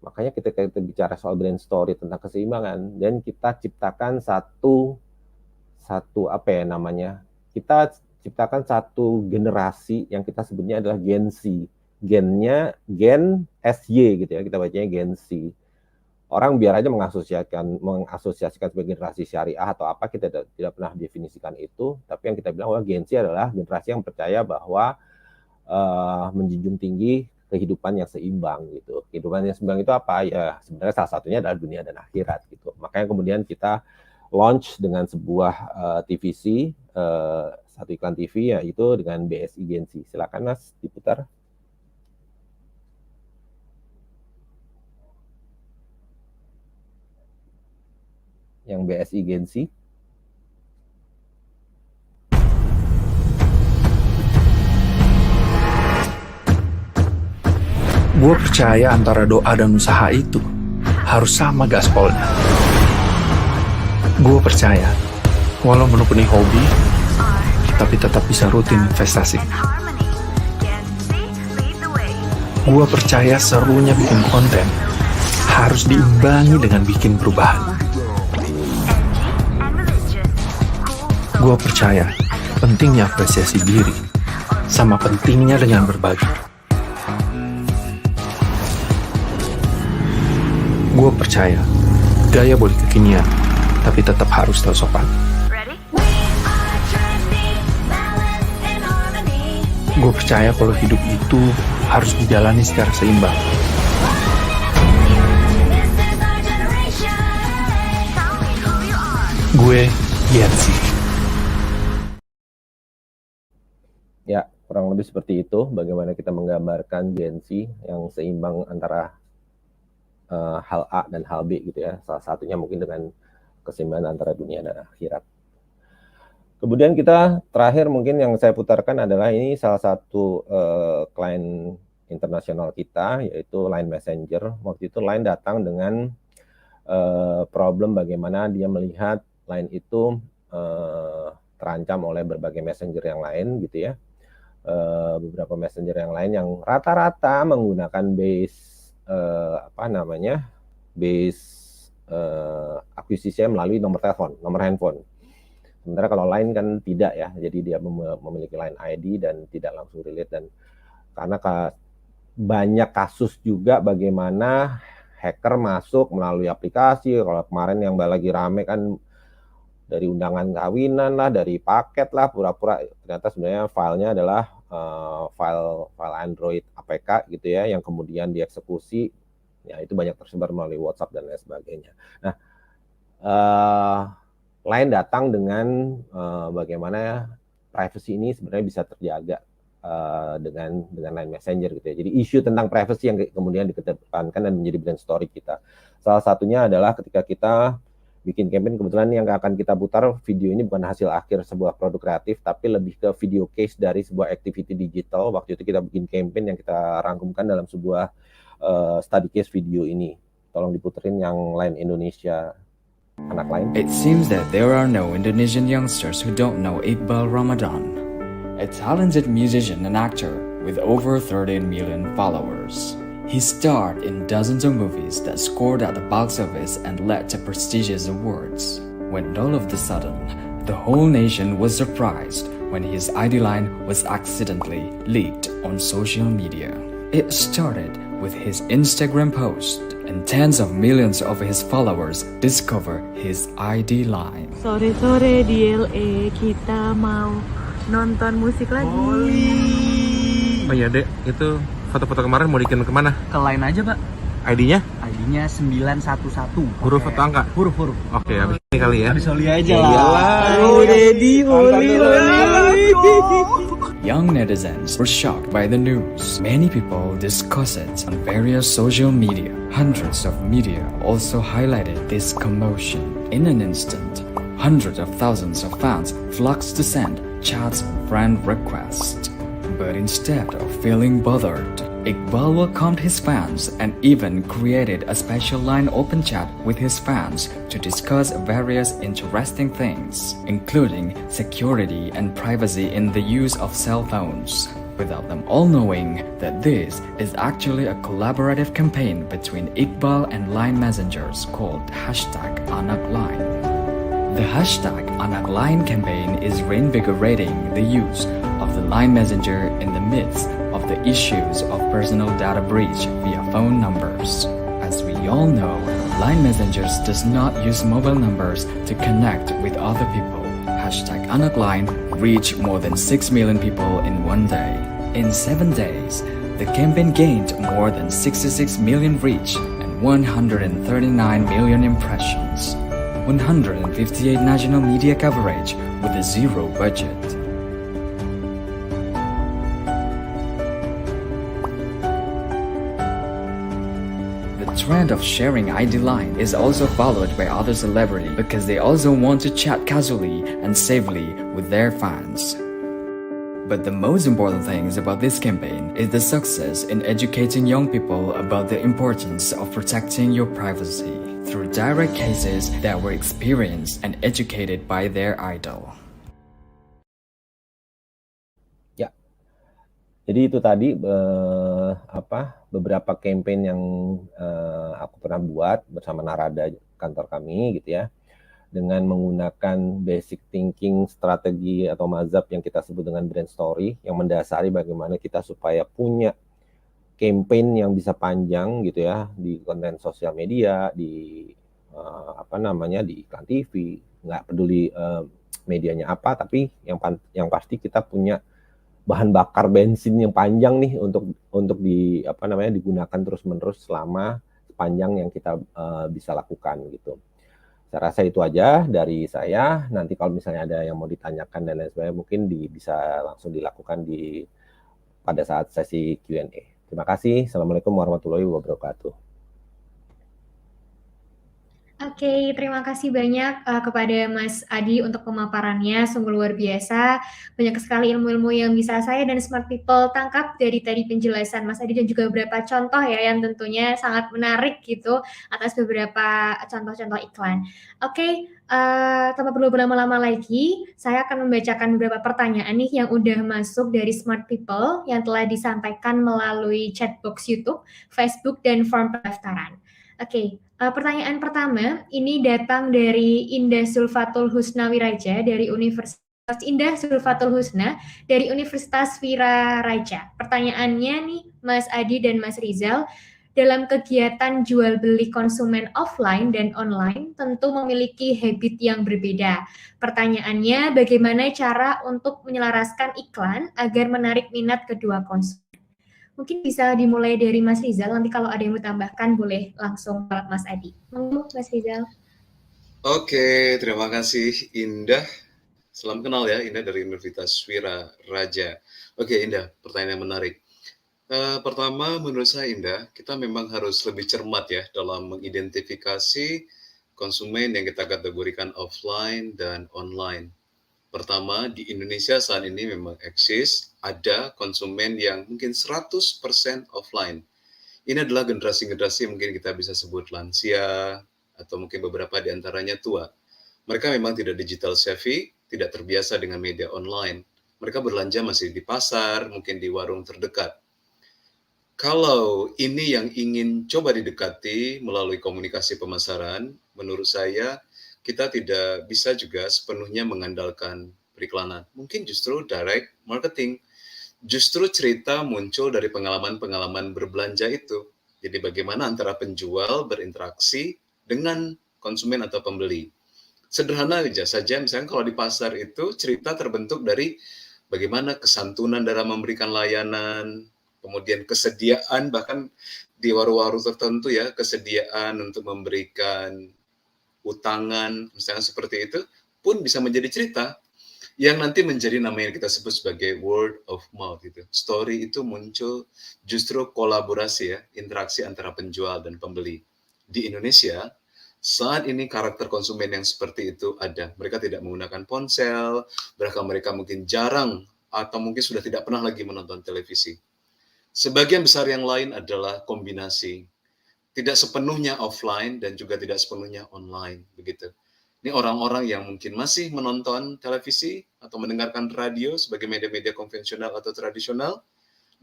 Speaker 3: Makanya kita bicara soal brand story tentang keseimbangan, dan kita ciptakan satu kita ciptakan satu generasi yang kita sebutnya adalah Gen Z. Gen SY gitu ya, kita bacanya Gen Z. Orang biar aja mengasosiasikan sebagai generasi syariah atau apa, kita tidak pernah definisikan itu, tapi yang kita bilang bahwa Gen Z adalah generasi yang percaya bahwa menjunjung tinggi kehidupan yang seimbang gitu. Kehidupan yang seimbang itu apa? Ya sebenarnya salah satunya adalah dunia dan akhirat gitu. Makanya kemudian kita launch dengan sebuah TVC, satu iklan TV, yaitu dengan BSI Gen Z. Silakan Mas diputar. Yang BSI Gen Z.
Speaker 18: Gue percaya antara doa dan usaha itu harus sama gaspolnya. Gue percaya, walau menekuni hobi, tapi tetap bisa rutin investasi. Gue percaya serunya bikin konten harus diimbangi dengan bikin perubahan. Gue percaya pentingnya apresiasi diri, sama pentingnya dengan berbagi. Gue percaya gaya boleh kekinian, tapi tetap harus tahu sopan. Gue percaya kalau hidup itu harus dijalani secara seimbang. gue Gen Z.
Speaker 3: Ya, kurang lebih seperti itu. Bagaimana kita menggambarkan Gen Z yang seimbang antara hal A dan hal B gitu ya. Salah satunya mungkin dengan keseimbangan antara dunia dan akhirat. Kemudian kita terakhir mungkin yang saya putarkan adalah ini salah satu klien internasional kita, yaitu Line Messenger. Waktu itu Line datang dengan problem bagaimana dia melihat Line itu terancam oleh berbagai messenger yang lain gitu ya. Beberapa messenger yang lain yang rata-rata menggunakan base akuisisi melalui nomor telepon, nomor handphone. Sementara kalau Line kan tidak ya, jadi dia memiliki Line ID dan tidak langsung relate. Dan karena banyak kasus juga bagaimana hacker masuk melalui aplikasi. Kalau kemarin yang lagi rame kan dari undangan kawinan lah, dari paket lah, pura-pura ternyata sebenarnya filenya adalah file Android APK gitu ya, yang kemudian dieksekusi. Ya itu banyak tersebar melalui WhatsApp dan lain sebagainya. Nah, Line datang dengan bagaimana privacy ini sebenarnya bisa terjaga dengan Line Messenger gitu ya. Jadi isu tentang privacy yang kemudian dikedepankan dan menjadi brand story kita. Salah satunya adalah ketika kita bikin campaign, kebetulan yang akan kita putar video ini bukan hasil akhir sebuah produk kreatif, tapi lebih ke video case dari sebuah activity digital. Waktu itu kita bikin campaign yang kita rangkumkan dalam sebuah study case video ini. Tolong diputerin yang Line Indonesia, anak Line.
Speaker 19: It seems that there are no Indonesian youngsters who don't know Iqbal Ramadan, a talented musician and actor with over 13 million followers. He starred in dozens of movies that scored at the box office and led to prestigious awards. When all of a sudden, the whole nation was surprised when his ID line was accidentally leaked on social media. It started with his Instagram post, and tens of millions of his followers discover his ID line.
Speaker 20: Sore-sore di LA kita mau nonton musik lagi.
Speaker 21: Oh iya Dek, itu foto-foto kemarin mau dikirim kemana?
Speaker 22: Ke Line aja Pak.
Speaker 21: ID-nya?
Speaker 22: ID-nya 911.
Speaker 21: Huruf atau angka?
Speaker 22: Huruf.
Speaker 21: Oke, habis ini kali ya.
Speaker 22: Habis Holi aja lah. Ready, Holi.
Speaker 19: Young netizens were shocked by the news. Many people discuss it on various social media. Hundreds of media also highlighted this commotion. In an instant, hundreds of thousands of fans flocked to send chats friend requests. But instead of feeling bothered, Iqbal welcomed his fans and even created a special Line open chat with his fans to discuss various interesting things, including security and privacy in the use of cell phones, without them all knowing that this is actually a collaborative campaign between Iqbal and Line messengers called #AnakLine. The #AnakLine campaign is reinvigorating the use of the Line Messenger in the midst of the issues of personal data breach via phone numbers. As we all know, Line Messengers does not use mobile numbers to connect with other people. #AnakLine reached more than 6 million people in one day. In 7 days, the campaign gained more than 66 million reach and 139 million impressions. 158 national media coverage with a zero budget. The trend of sharing ID line is also followed by other celebrities because they also want to chat casually and safely with their fans. But the most important thing about this campaign is the success in educating young people about the importance of protecting your privacy through direct cases that were experienced and educated by their idol.
Speaker 3: Ya, jadi itu tadi beberapa campaign yang aku pernah buat bersama Narada kantor kami gitu ya, dengan menggunakan basic thinking, strategi atau mazhab yang kita sebut dengan brand story, yang mendasari bagaimana kita supaya punya campaign yang bisa panjang gitu ya, di konten sosial media, di di iklan TV, nggak peduli medianya apa, tapi yang pasti kita punya bahan bakar bensin yang panjang nih untuk digunakan terus-menerus selama sepanjang yang kita bisa lakukan gitu. Saya rasa itu aja dari saya. Nanti kalau misalnya ada yang mau ditanyakan dan lain sebagainya, mungkin bisa langsung dilakukan pada saat sesi Q&A. Terima kasih. Assalamualaikum warahmatullahi wabarakatuh.
Speaker 1: Oke, terima kasih banyak kepada Mas Adi untuk pemaparannya, sungguh luar biasa. Banyak sekali ilmu-ilmu yang bisa saya dan Smart People tangkap dari tadi penjelasan Mas Adi dan juga beberapa contoh ya yang tentunya sangat menarik gitu atas beberapa contoh-contoh iklan. Oke, tanpa perlu berlama-lama lagi, saya akan membacakan beberapa pertanyaan nih yang udah masuk dari Smart People yang telah disampaikan melalui chat box YouTube, Facebook, dan form pendaftaran. Oke, pertanyaan pertama ini datang dari Indah Sulfatul Husna Wiraja dari Universitas Wiraraja. Pertanyaannya nih Mas Adi dan Mas Rizal, dalam kegiatan jual beli konsumen offline dan online tentu memiliki habit yang berbeda. Pertanyaannya, bagaimana cara untuk menyelaraskan iklan agar menarik minat kedua konsumen? Mungkin bisa dimulai dari Mas Rizal, nanti kalau ada yang mau tambahkan boleh langsung ke Mas Adi. Monggo Mas Rizal.
Speaker 2: Oke, terima kasih Indah. Salam kenal ya, Indah dari Universitas Wiraraja. Oke Indah, pertanyaan yang menarik. Pertama menurut saya Indah, kita memang harus lebih cermat ya dalam mengidentifikasi konsumen yang kita kategorikan offline dan online. Pertama, di Indonesia saat ini memang eksis, ada konsumen yang mungkin 100% offline. Ini adalah generasi-generasi yang mungkin kita bisa sebut lansia, atau mungkin beberapa di antaranya tua. Mereka memang tidak digital savvy, tidak terbiasa dengan media online. Mereka belanja masih di pasar, mungkin di warung terdekat. Kalau ini yang ingin coba didekati melalui komunikasi pemasaran, menurut saya kita tidak bisa juga sepenuhnya mengandalkan periklanan. Mungkin justru direct marketing. Justru cerita muncul dari pengalaman-pengalaman berbelanja itu. Jadi bagaimana antara penjual berinteraksi dengan konsumen atau pembeli. Sederhana aja saja, misalnya kalau di pasar itu cerita terbentuk dari bagaimana kesantunan dalam memberikan layanan, kemudian kesediaan bahkan di warung-warung tertentu ya, kesediaan untuk memberikan utangan, misalnya seperti itu, pun bisa menjadi cerita yang nanti menjadi nama yang kita sebut sebagai word of mouth. Gitu. Story itu muncul justru kolaborasi ya, interaksi antara penjual dan pembeli. Di Indonesia, saat ini karakter konsumen yang seperti itu ada. Mereka tidak menggunakan ponsel, bahkan mereka mungkin jarang atau mungkin sudah tidak pernah lagi menonton televisi. Sebagian besar yang lain adalah kombinasi. Tidak sepenuhnya offline dan juga tidak sepenuhnya online, begitu. Ini orang-orang yang mungkin masih menonton televisi atau mendengarkan radio sebagai media-media konvensional atau tradisional,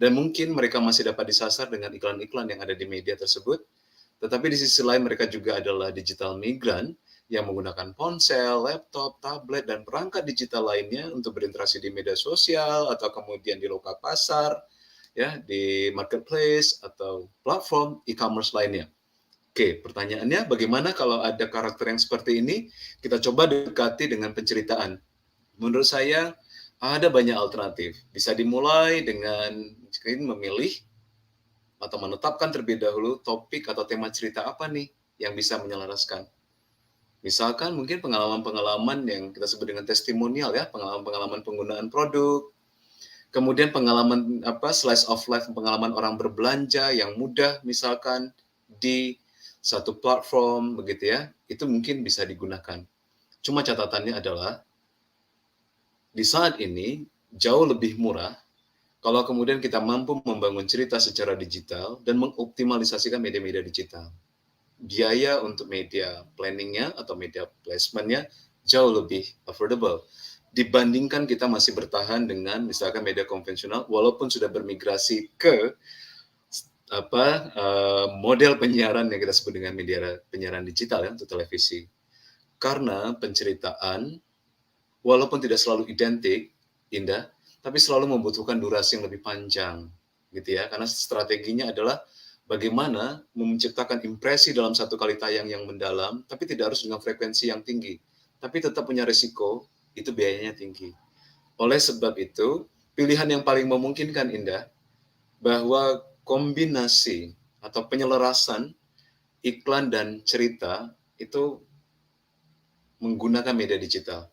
Speaker 2: dan mungkin mereka masih dapat disasar dengan iklan-iklan yang ada di media tersebut. Tetapi di sisi lain mereka juga adalah digital migran yang menggunakan ponsel, laptop, tablet, dan perangkat digital lainnya untuk berinteraksi di media sosial atau kemudian di lokal pasar, ya, di marketplace atau platform e-commerce lainnya. Oke, pertanyaannya bagaimana kalau ada karakter yang seperti ini, kita coba dekati dengan penceritaan. Menurut saya ada banyak alternatif. Bisa dimulai dengan memilih atau menetapkan terlebih dahulu topik atau tema cerita apa nih yang bisa menyelaraskan. Misalkan mungkin pengalaman-pengalaman yang kita sebut dengan testimonial ya, pengalaman-pengalaman penggunaan produk, kemudian pengalaman slice of life, pengalaman orang berbelanja yang mudah misalkan di satu platform begitu ya, itu mungkin bisa digunakan. Cuma catatannya adalah di saat ini jauh lebih murah kalau kemudian kita mampu membangun cerita secara digital dan mengoptimalisasikan media-media digital. Biaya untuk media planningnya atau media placementnya jauh lebih affordable dibandingkan kita masih bertahan dengan misalkan media konvensional walaupun sudah bermigrasi ke model penyiaran yang kita sebut dengan media penyiaran digital ya untuk televisi. Karena penceritaan walaupun tidak selalu identik, Indah, tapi selalu membutuhkan durasi yang lebih panjang, gitu ya. Karena strateginya adalah bagaimana menciptakan impresi dalam satu kali tayang yang mendalam, tapi tidak harus dengan frekuensi yang tinggi, tapi tetap punya risiko, itu biayanya tinggi. Oleh sebab itu, pilihan yang paling memungkinkan, Indah, bahwa kombinasi atau penyelarasan iklan dan cerita itu menggunakan media digital.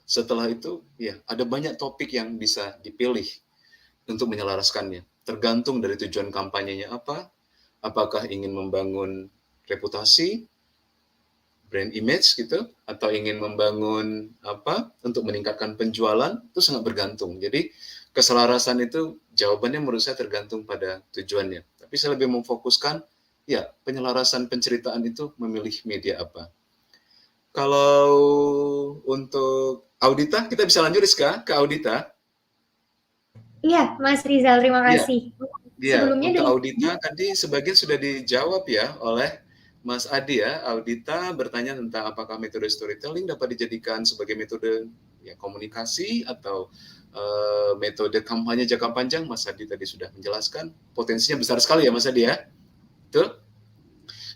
Speaker 2: Setelah itu, ya ada banyak topik yang bisa dipilih untuk menyelaraskannya. Tergantung dari tujuan kampanyenya apa, apakah ingin membangun reputasi, brand image gitu, atau ingin membangun apa untuk meningkatkan penjualan, itu sangat bergantung. Jadi keselarasan itu jawabannya menurut saya tergantung pada tujuannya. Tapi saya lebih memfokuskan ya penyelarasan penceritaan itu memilih media apa. Kalau untuk Audita, kita bisa lanjut Rizka ke Audita.
Speaker 1: Iya, Mas Rizal, terima
Speaker 2: Iya.
Speaker 1: kasih.
Speaker 2: Iya,
Speaker 1: Sebelumnya
Speaker 2: untuk
Speaker 1: dari
Speaker 2: Audita tadi sebagian sudah dijawab ya oleh Mas Adi ya. Audita bertanya tentang apakah metode storytelling dapat dijadikan sebagai metode ya komunikasi atau metode kampanye jangka panjang. Mas Adi tadi sudah menjelaskan potensinya besar sekali ya Mas Adi ya. Betul?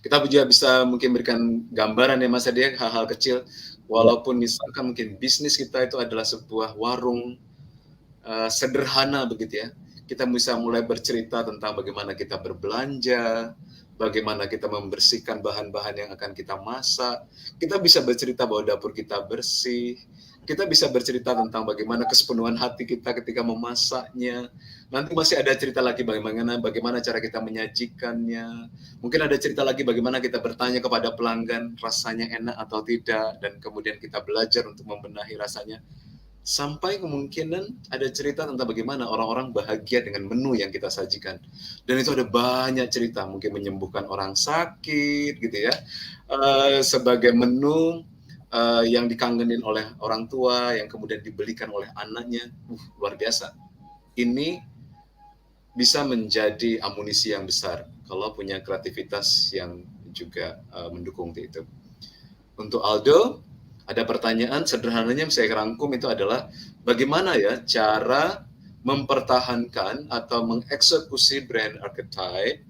Speaker 2: Kita juga bisa mungkin berikan gambaran ya Mas Adi ya, hal-hal kecil. Walaupun misalkan mungkin bisnis kita itu adalah sebuah warung sederhana begitu ya. Kita bisa mulai bercerita tentang bagaimana kita berbelanja, bagaimana kita membersihkan bahan-bahan yang akan kita masak. Kita bisa bercerita bahwa dapur kita bersih. Kita bisa bercerita tentang bagaimana kesepenuhan hati kita ketika memasaknya. Nanti masih ada cerita lagi bagaimana cara kita menyajikannya. Mungkin ada cerita lagi bagaimana kita bertanya kepada pelanggan rasanya enak atau tidak, dan kemudian kita belajar untuk membenahi rasanya. Sampai kemungkinan ada cerita tentang bagaimana orang-orang bahagia dengan menu yang kita sajikan. Dan itu ada banyak cerita, mungkin menyembuhkan orang sakit gitu ya. Sebagai menu yang dikangenin oleh orang tua, yang kemudian dibelikan oleh anaknya. Luar biasa. Ini bisa menjadi amunisi yang besar kalau punya kreativitas yang juga mendukung itu. Untuk Aldo, ada pertanyaan sederhananya saya rangkum itu adalah bagaimana ya cara mempertahankan atau mengeksekusi brand archetype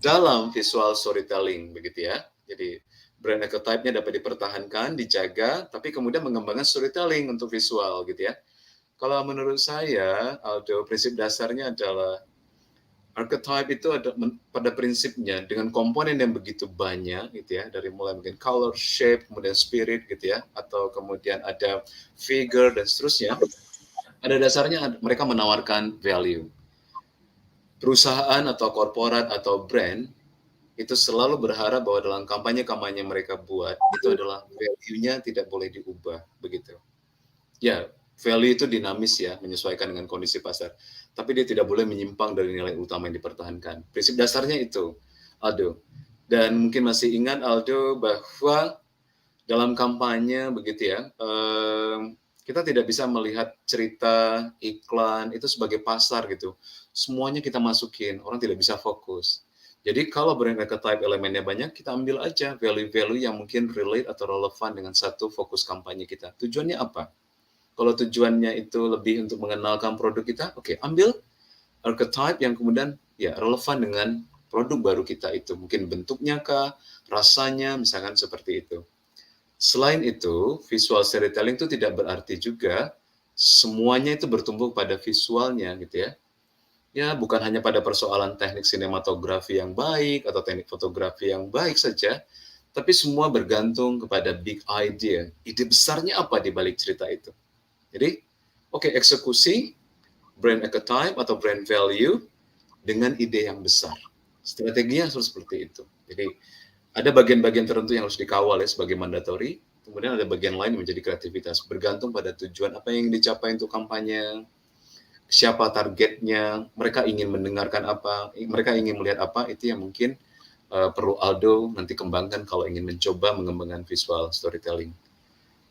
Speaker 2: dalam visual storytelling begitu ya. Jadi brand archetype-nya dapat dipertahankan, dijaga, tapi kemudian mengembangkan storytelling untuk visual gitu ya. Kalau menurut saya, Aldo, prinsip dasarnya adalah archetype itu ada pada prinsipnya dengan komponen yang begitu banyak gitu ya, dari mulai mungkin color, shape, kemudian spirit gitu ya, atau kemudian ada figure dan seterusnya. Pada dasarnya mereka menawarkan value. Perusahaan atau korporat atau brand itu selalu berharap bahwa dalam kampanye-kampanye mereka buat itu adalah value-nya tidak boleh diubah begitu. Ya, value itu dinamis ya, menyesuaikan dengan kondisi pasar. Tapi dia tidak boleh menyimpang dari nilai utama yang dipertahankan. Prinsip dasarnya itu, Aldo. Dan mungkin masih ingat Aldo bahwa dalam kampanye begitu ya, kita tidak bisa melihat cerita iklan itu sebagai pasar gitu. Semuanya kita masukin, orang tidak bisa fokus. Jadi kalau brand archetype elemennya banyak, kita ambil aja value-value yang mungkin relate atau relevan dengan satu fokus kampanye kita. Tujuannya apa? Kalau tujuannya itu lebih untuk mengenalkan produk kita, oke, ambil archetype yang kemudian ya relevan dengan produk baru kita itu. Mungkin bentuknya kah, rasanya, misalkan seperti itu. Selain itu, visual storytelling itu tidak berarti juga semuanya itu bertumbuh pada visualnya gitu ya. Ya, bukan hanya pada persoalan teknik sinematografi yang baik atau teknik fotografi yang baik saja, tapi semua bergantung kepada big idea. Ide besarnya apa di balik cerita itu. Jadi, oke, eksekusi brand archetype atau brand value dengan ide yang besar. Strateginya harus seperti itu. Jadi, ada bagian-bagian tertentu yang harus dikawal ya sebagai mandatori, kemudian ada bagian lain yang menjadi kreativitas, bergantung pada tujuan apa yang dicapai untuk kampanye, siapa targetnya, mereka ingin mendengarkan apa, mereka ingin melihat apa, itu yang mungkin perlu Aldo nanti kembangkan kalau ingin mencoba mengembangkan visual storytelling.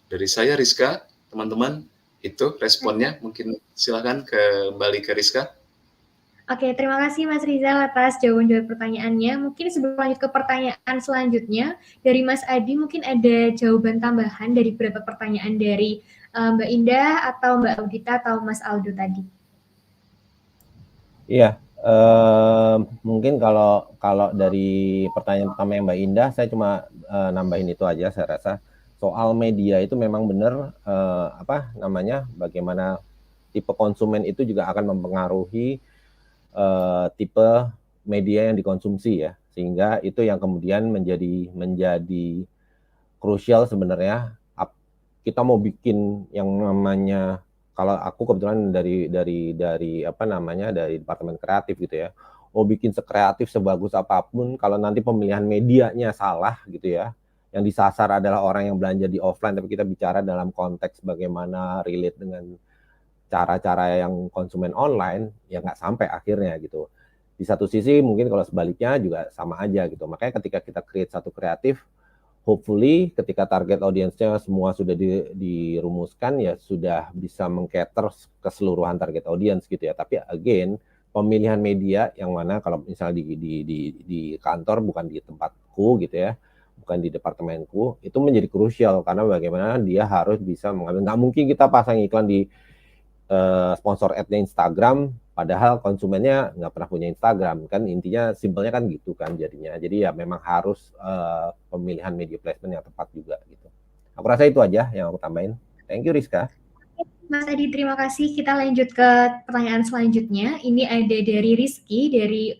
Speaker 2: Dari saya, Rizka, teman-teman, itu responnya. Mungkin silakan kembali ke Rizka.
Speaker 1: Oke, terima kasih Mas Rizal atas jawaban-jawaban pertanyaannya. Mungkin sebelum lanjut ke pertanyaan selanjutnya, dari Mas Adi mungkin ada jawaban tambahan dari beberapa pertanyaan dari Mbak Indah atau Mbak Audita atau Mas Aldo tadi.
Speaker 3: Iya, mungkin kalau dari pertanyaan pertama yang Mbak Indah, saya cuma nambahin itu aja. Saya rasa soal media itu memang benar, bagaimana tipe konsumen itu juga akan mempengaruhi tipe media yang dikonsumsi ya, sehingga itu yang kemudian menjadi krusial sebenarnya. Kita mau bikin yang namanya, kalau aku kebetulan dari dari departemen kreatif gitu ya, mau bikin sekreatif sebagus apapun, kalau nanti pemilihan medianya salah gitu ya, yang disasar adalah orang yang belanja di offline, tapi kita bicara dalam konteks bagaimana relate dengan cara-cara yang konsumen online, ya nggak sampai akhirnya gitu. Di satu sisi mungkin kalau sebaliknya juga sama aja gitu. Makanya ketika kita create satu kreatif, hopefully ketika target audiensnya semua sudah dirumuskan, ya sudah bisa meng-cater keseluruhan target audience gitu ya. Tapi again, pemilihan media yang mana kalau misalnya di kantor, bukan di tempatku gitu ya, bukan di departemenku, itu menjadi krusial karena bagaimana dia harus bisa mengambil. Nggak mungkin kita pasang iklan di sponsor ad-nya Instagram, padahal konsumennya nggak pernah punya Instagram, kan intinya simpelnya kan gitu kan jadinya. Jadi ya memang harus pemilihan media placement yang tepat juga gitu. Aku rasa itu aja yang aku tambahin. Thank you Rizka.
Speaker 1: Mas Adi, terima kasih. Kita lanjut ke pertanyaan selanjutnya. Ini ada dari Rizky, dari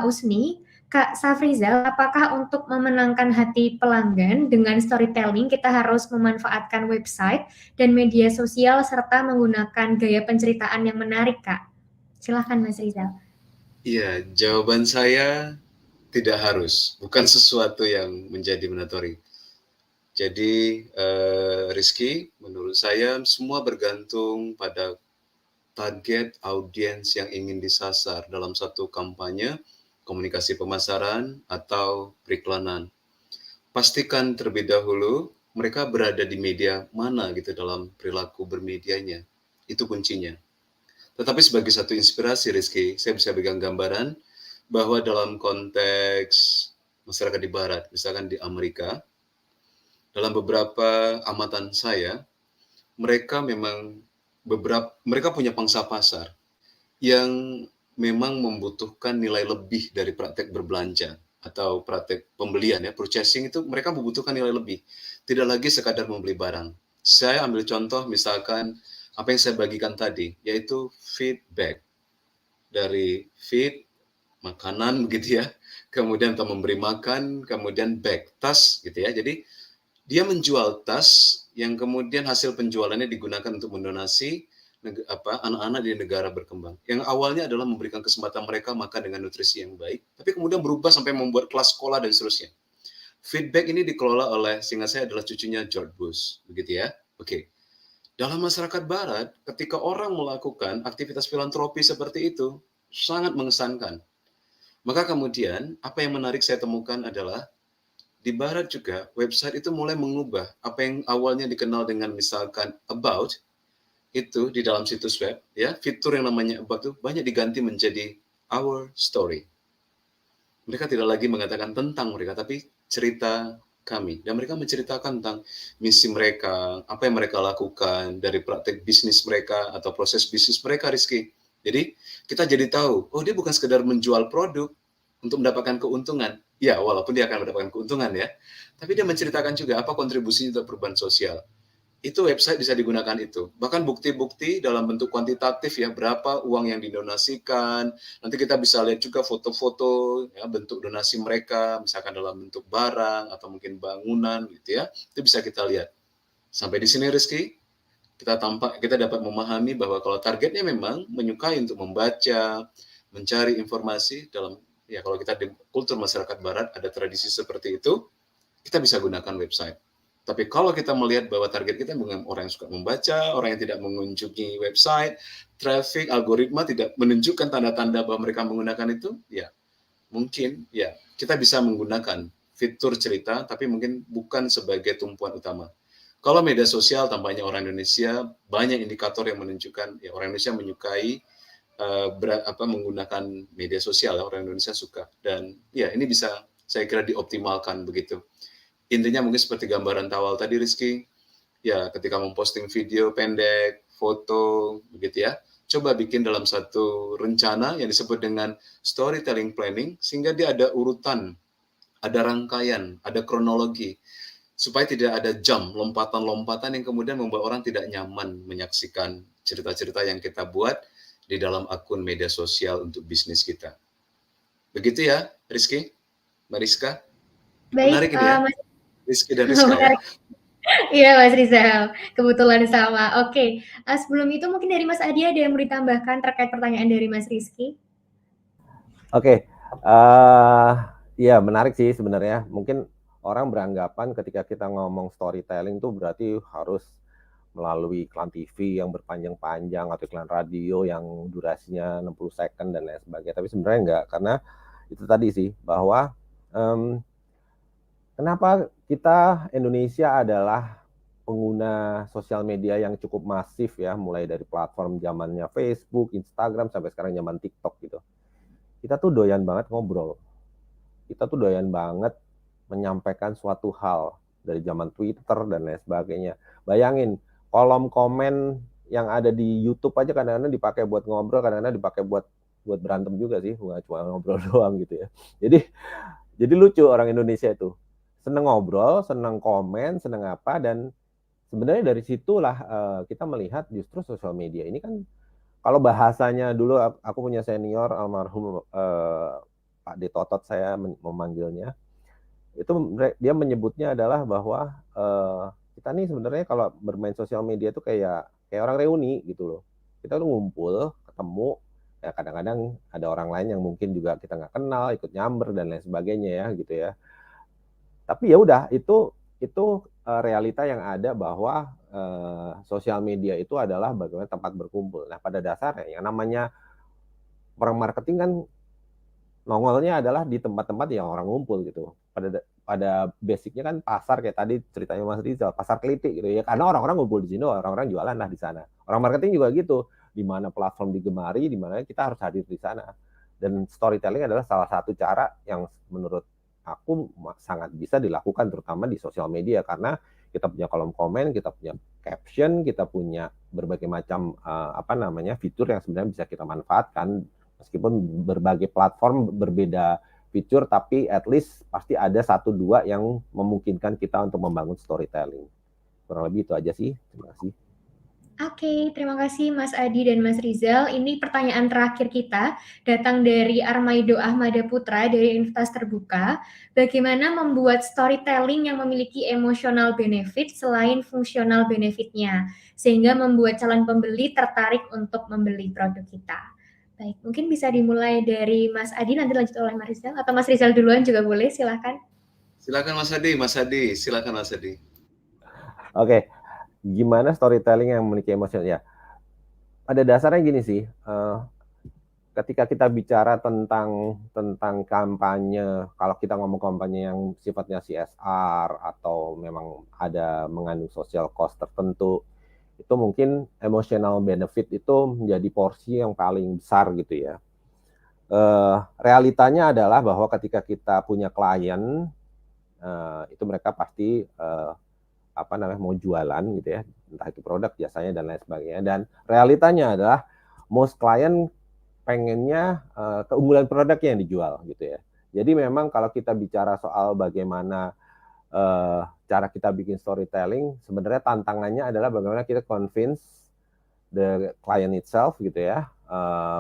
Speaker 1: Usni. Kak Safrizal, apakah untuk memenangkan hati pelanggan dengan storytelling kita harus memanfaatkan website dan media sosial serta menggunakan gaya penceritaan yang menarik, Kak? Silahkan Mas Rizal.
Speaker 2: Iya, jawaban saya tidak harus, bukan sesuatu yang menjadi mandatory. Jadi Rizky, menurut saya semua bergantung pada target audiens yang ingin disasar dalam satu kampanye, komunikasi pemasaran, atau periklanan. Pastikan terlebih dahulu mereka berada di media mana gitu dalam perilaku bermedianya. Itu kuncinya. Tetapi sebagai satu inspirasi Rizky, saya bisa berikan gambaran bahwa dalam konteks masyarakat di Barat, misalkan di Amerika, dalam beberapa amatan saya, mereka punya pangsa pasar yang memang membutuhkan nilai lebih dari praktek berbelanja atau praktek pembelian ya, purchasing itu mereka membutuhkan nilai lebih. Tidak lagi sekadar membeli barang. Saya ambil contoh misalkan apa yang saya bagikan tadi, yaitu feedback. Dari feed, makanan begitu ya, kemudian untuk memberi makan, kemudian bag, tas gitu ya. Jadi dia menjual tas yang kemudian hasil penjualannya digunakan untuk mendonasi anak-anak di negara berkembang. Yang awalnya adalah memberikan kesempatan mereka makan dengan nutrisi yang baik, tapi kemudian berubah sampai membuat kelas sekolah dan seterusnya. Feedback ini dikelola oleh, seingat saya adalah cucunya George Bush, begitu ya. Oke. Dalam masyarakat Barat, ketika orang melakukan aktivitas filantropi seperti itu, sangat mengesankan. Maka kemudian, apa yang menarik saya temukan adalah, di Barat juga, website itu mulai mengubah apa yang awalnya dikenal dengan misalkan about, itu di dalam situs web, ya fitur yang namanya about itu banyak diganti menjadi our story. Mereka tidak lagi mengatakan tentang mereka, tapi cerita kami. Dan mereka menceritakan tentang misi mereka, apa yang mereka lakukan, dari praktek bisnis mereka atau proses bisnis mereka, Rizky. Jadi kita jadi tahu, oh dia bukan sekedar menjual produk untuk mendapatkan keuntungan. Ya, walaupun dia akan mendapatkan keuntungan ya, tapi dia menceritakan juga apa kontribusinya untuk perubahan sosial. Itu website bisa digunakan itu. Bahkan bukti-bukti dalam bentuk kuantitatif ya, berapa uang yang didonasikan. Nanti kita bisa lihat juga foto-foto ya, bentuk donasi mereka, misalkan dalam bentuk barang atau mungkin bangunan gitu ya. Itu bisa kita lihat. Sampai di sini Rizky, kita dapat memahami bahwa kalau targetnya memang menyukai untuk membaca, mencari informasi dalam, ya kalau kita di kultur masyarakat Barat ada tradisi seperti itu, kita bisa gunakan website. Tapi kalau kita melihat bahwa target kita bukan orang yang suka membaca, orang yang tidak mengunjungi website, traffic, algoritma tidak menunjukkan tanda-tanda bahwa mereka menggunakan itu, ya mungkin ya kita bisa menggunakan fitur cerita, tapi mungkin bukan sebagai tumpuan utama. Kalau media sosial, tampaknya orang Indonesia banyak indikator yang menunjukkan ya orang Indonesia menyukai menggunakan media sosial, ya, orang Indonesia suka. Dan ya ini bisa saya kira dioptimalkan begitu. Intinya mungkin seperti gambaran Tawal tadi Rizky, ya ketika memposting video pendek, foto, begitu ya, coba bikin dalam satu rencana yang disebut dengan storytelling planning, sehingga dia ada urutan, ada rangkaian, ada kronologi, supaya tidak ada lompatan-lompatan yang kemudian membuat orang tidak nyaman menyaksikan cerita-cerita yang kita buat di dalam akun media sosial untuk bisnis kita. Begitu ya, Rizky, Mbak Rizka?
Speaker 1: Baik,
Speaker 2: menarik ini ya? Rizky dan Rizka ya.
Speaker 1: Menarik. Iya Mas Rizal, kebetulan sama. Oke, sebelum itu mungkin dari Mas Adi ada yang mau ditambahkan terkait pertanyaan dari Mas Rizky?
Speaker 3: Oke, ya menarik sih sebenarnya. Mungkin orang beranggapan ketika kita ngomong storytelling itu berarti harus melalui iklan TV yang berpanjang-panjang atau iklan radio yang durasinya 60 second dan lain sebagainya. Tapi sebenarnya enggak, karena itu tadi sih bahwa kenapa kita Indonesia adalah pengguna sosial media yang cukup masif ya, mulai dari platform zamannya Facebook, Instagram sampai sekarang zaman TikTok gitu. Kita tuh doyan banget ngobrol. Kita tuh doyan banget menyampaikan suatu hal dari zaman Twitter dan lain sebagainya. Bayangin, kolom komen yang ada di YouTube aja kadang-kadang dipakai buat ngobrol, kadang-kadang dipakai buat berantem juga sih, nggak cuma ngobrol doang gitu ya. Jadi lucu orang Indonesia itu. Seneng ngobrol, seneng komen, seneng apa, dan sebenarnya dari situlah kita melihat justru sosial media ini kan, kalau bahasanya dulu aku punya senior almarhum Pak D. Totot saya memanggilnya, itu dia menyebutnya adalah bahwa kita nih sebenarnya kalau bermain sosial media itu kayak orang reuni gitu loh. Kita tuh ngumpul, ketemu, ya kadang-kadang ada orang lain yang mungkin juga kita nggak kenal, ikut nyamber dan lain sebagainya ya gitu ya. Tapi ya udah, itu realita yang ada bahwa sosial media itu adalah bagaimana tempat berkumpul. Nah pada dasarnya yang namanya orang marketing kan nongolnya adalah di tempat-tempat yang orang ngumpul gitu. Pada basicnya kan pasar, kayak tadi ceritanya Mas Rizal, pasar Keliti gitu ya. Karena orang-orang ngumpul di sini, orang-orang jualan lah di sana. Orang marketing juga gitu, di mana platform digemari, di mana kita harus hadir di sana. Dan storytelling adalah salah satu cara yang menurut aku sangat bisa dilakukan terutama di sosial media, karena kita punya kolom komen, kita punya caption, kita punya berbagai macam fitur yang sebenarnya bisa kita manfaatkan. Meskipun berbagai platform berbeda fitur, tapi at least pasti ada 1-2 yang memungkinkan kita untuk membangun storytelling. Kurang lebih itu aja sih. Terima kasih.
Speaker 1: Oke, terima kasih Mas Adi dan Mas Rizal. Ini pertanyaan terakhir kita, datang dari Armaido Ahmada Putra dari Universitas Terbuka. Bagaimana membuat storytelling yang memiliki emotional benefit selain fungsional benefitnya, sehingga membuat calon pembeli tertarik untuk membeli produk kita? Baik, mungkin bisa dimulai dari Mas Adi, nanti lanjut oleh Mas Rizal, atau Mas Rizal duluan juga boleh, silakan.
Speaker 2: Silakan Mas Adi, silakan Mas Adi.
Speaker 3: Oke, gimana storytelling yang memiliki emosi? Ya, pada dasarnya gini sih, ketika kita bicara tentang kampanye, kalau kita ngomong kampanye yang sifatnya CSR atau memang ada mengandung social cost tertentu, itu mungkin emotional benefit itu menjadi porsi yang paling besar gitu ya. Realitanya adalah bahwa ketika kita punya klien, itu mereka pasti mau jualan gitu ya, entah itu produk, jasanya dan lain sebagainya. Dan realitanya adalah most klien pengennya keunggulan produknya yang dijual gitu ya. Jadi memang kalau kita bicara soal bagaimana cara kita bikin storytelling, sebenarnya tantangannya adalah bagaimana kita convince the client itself gitu ya,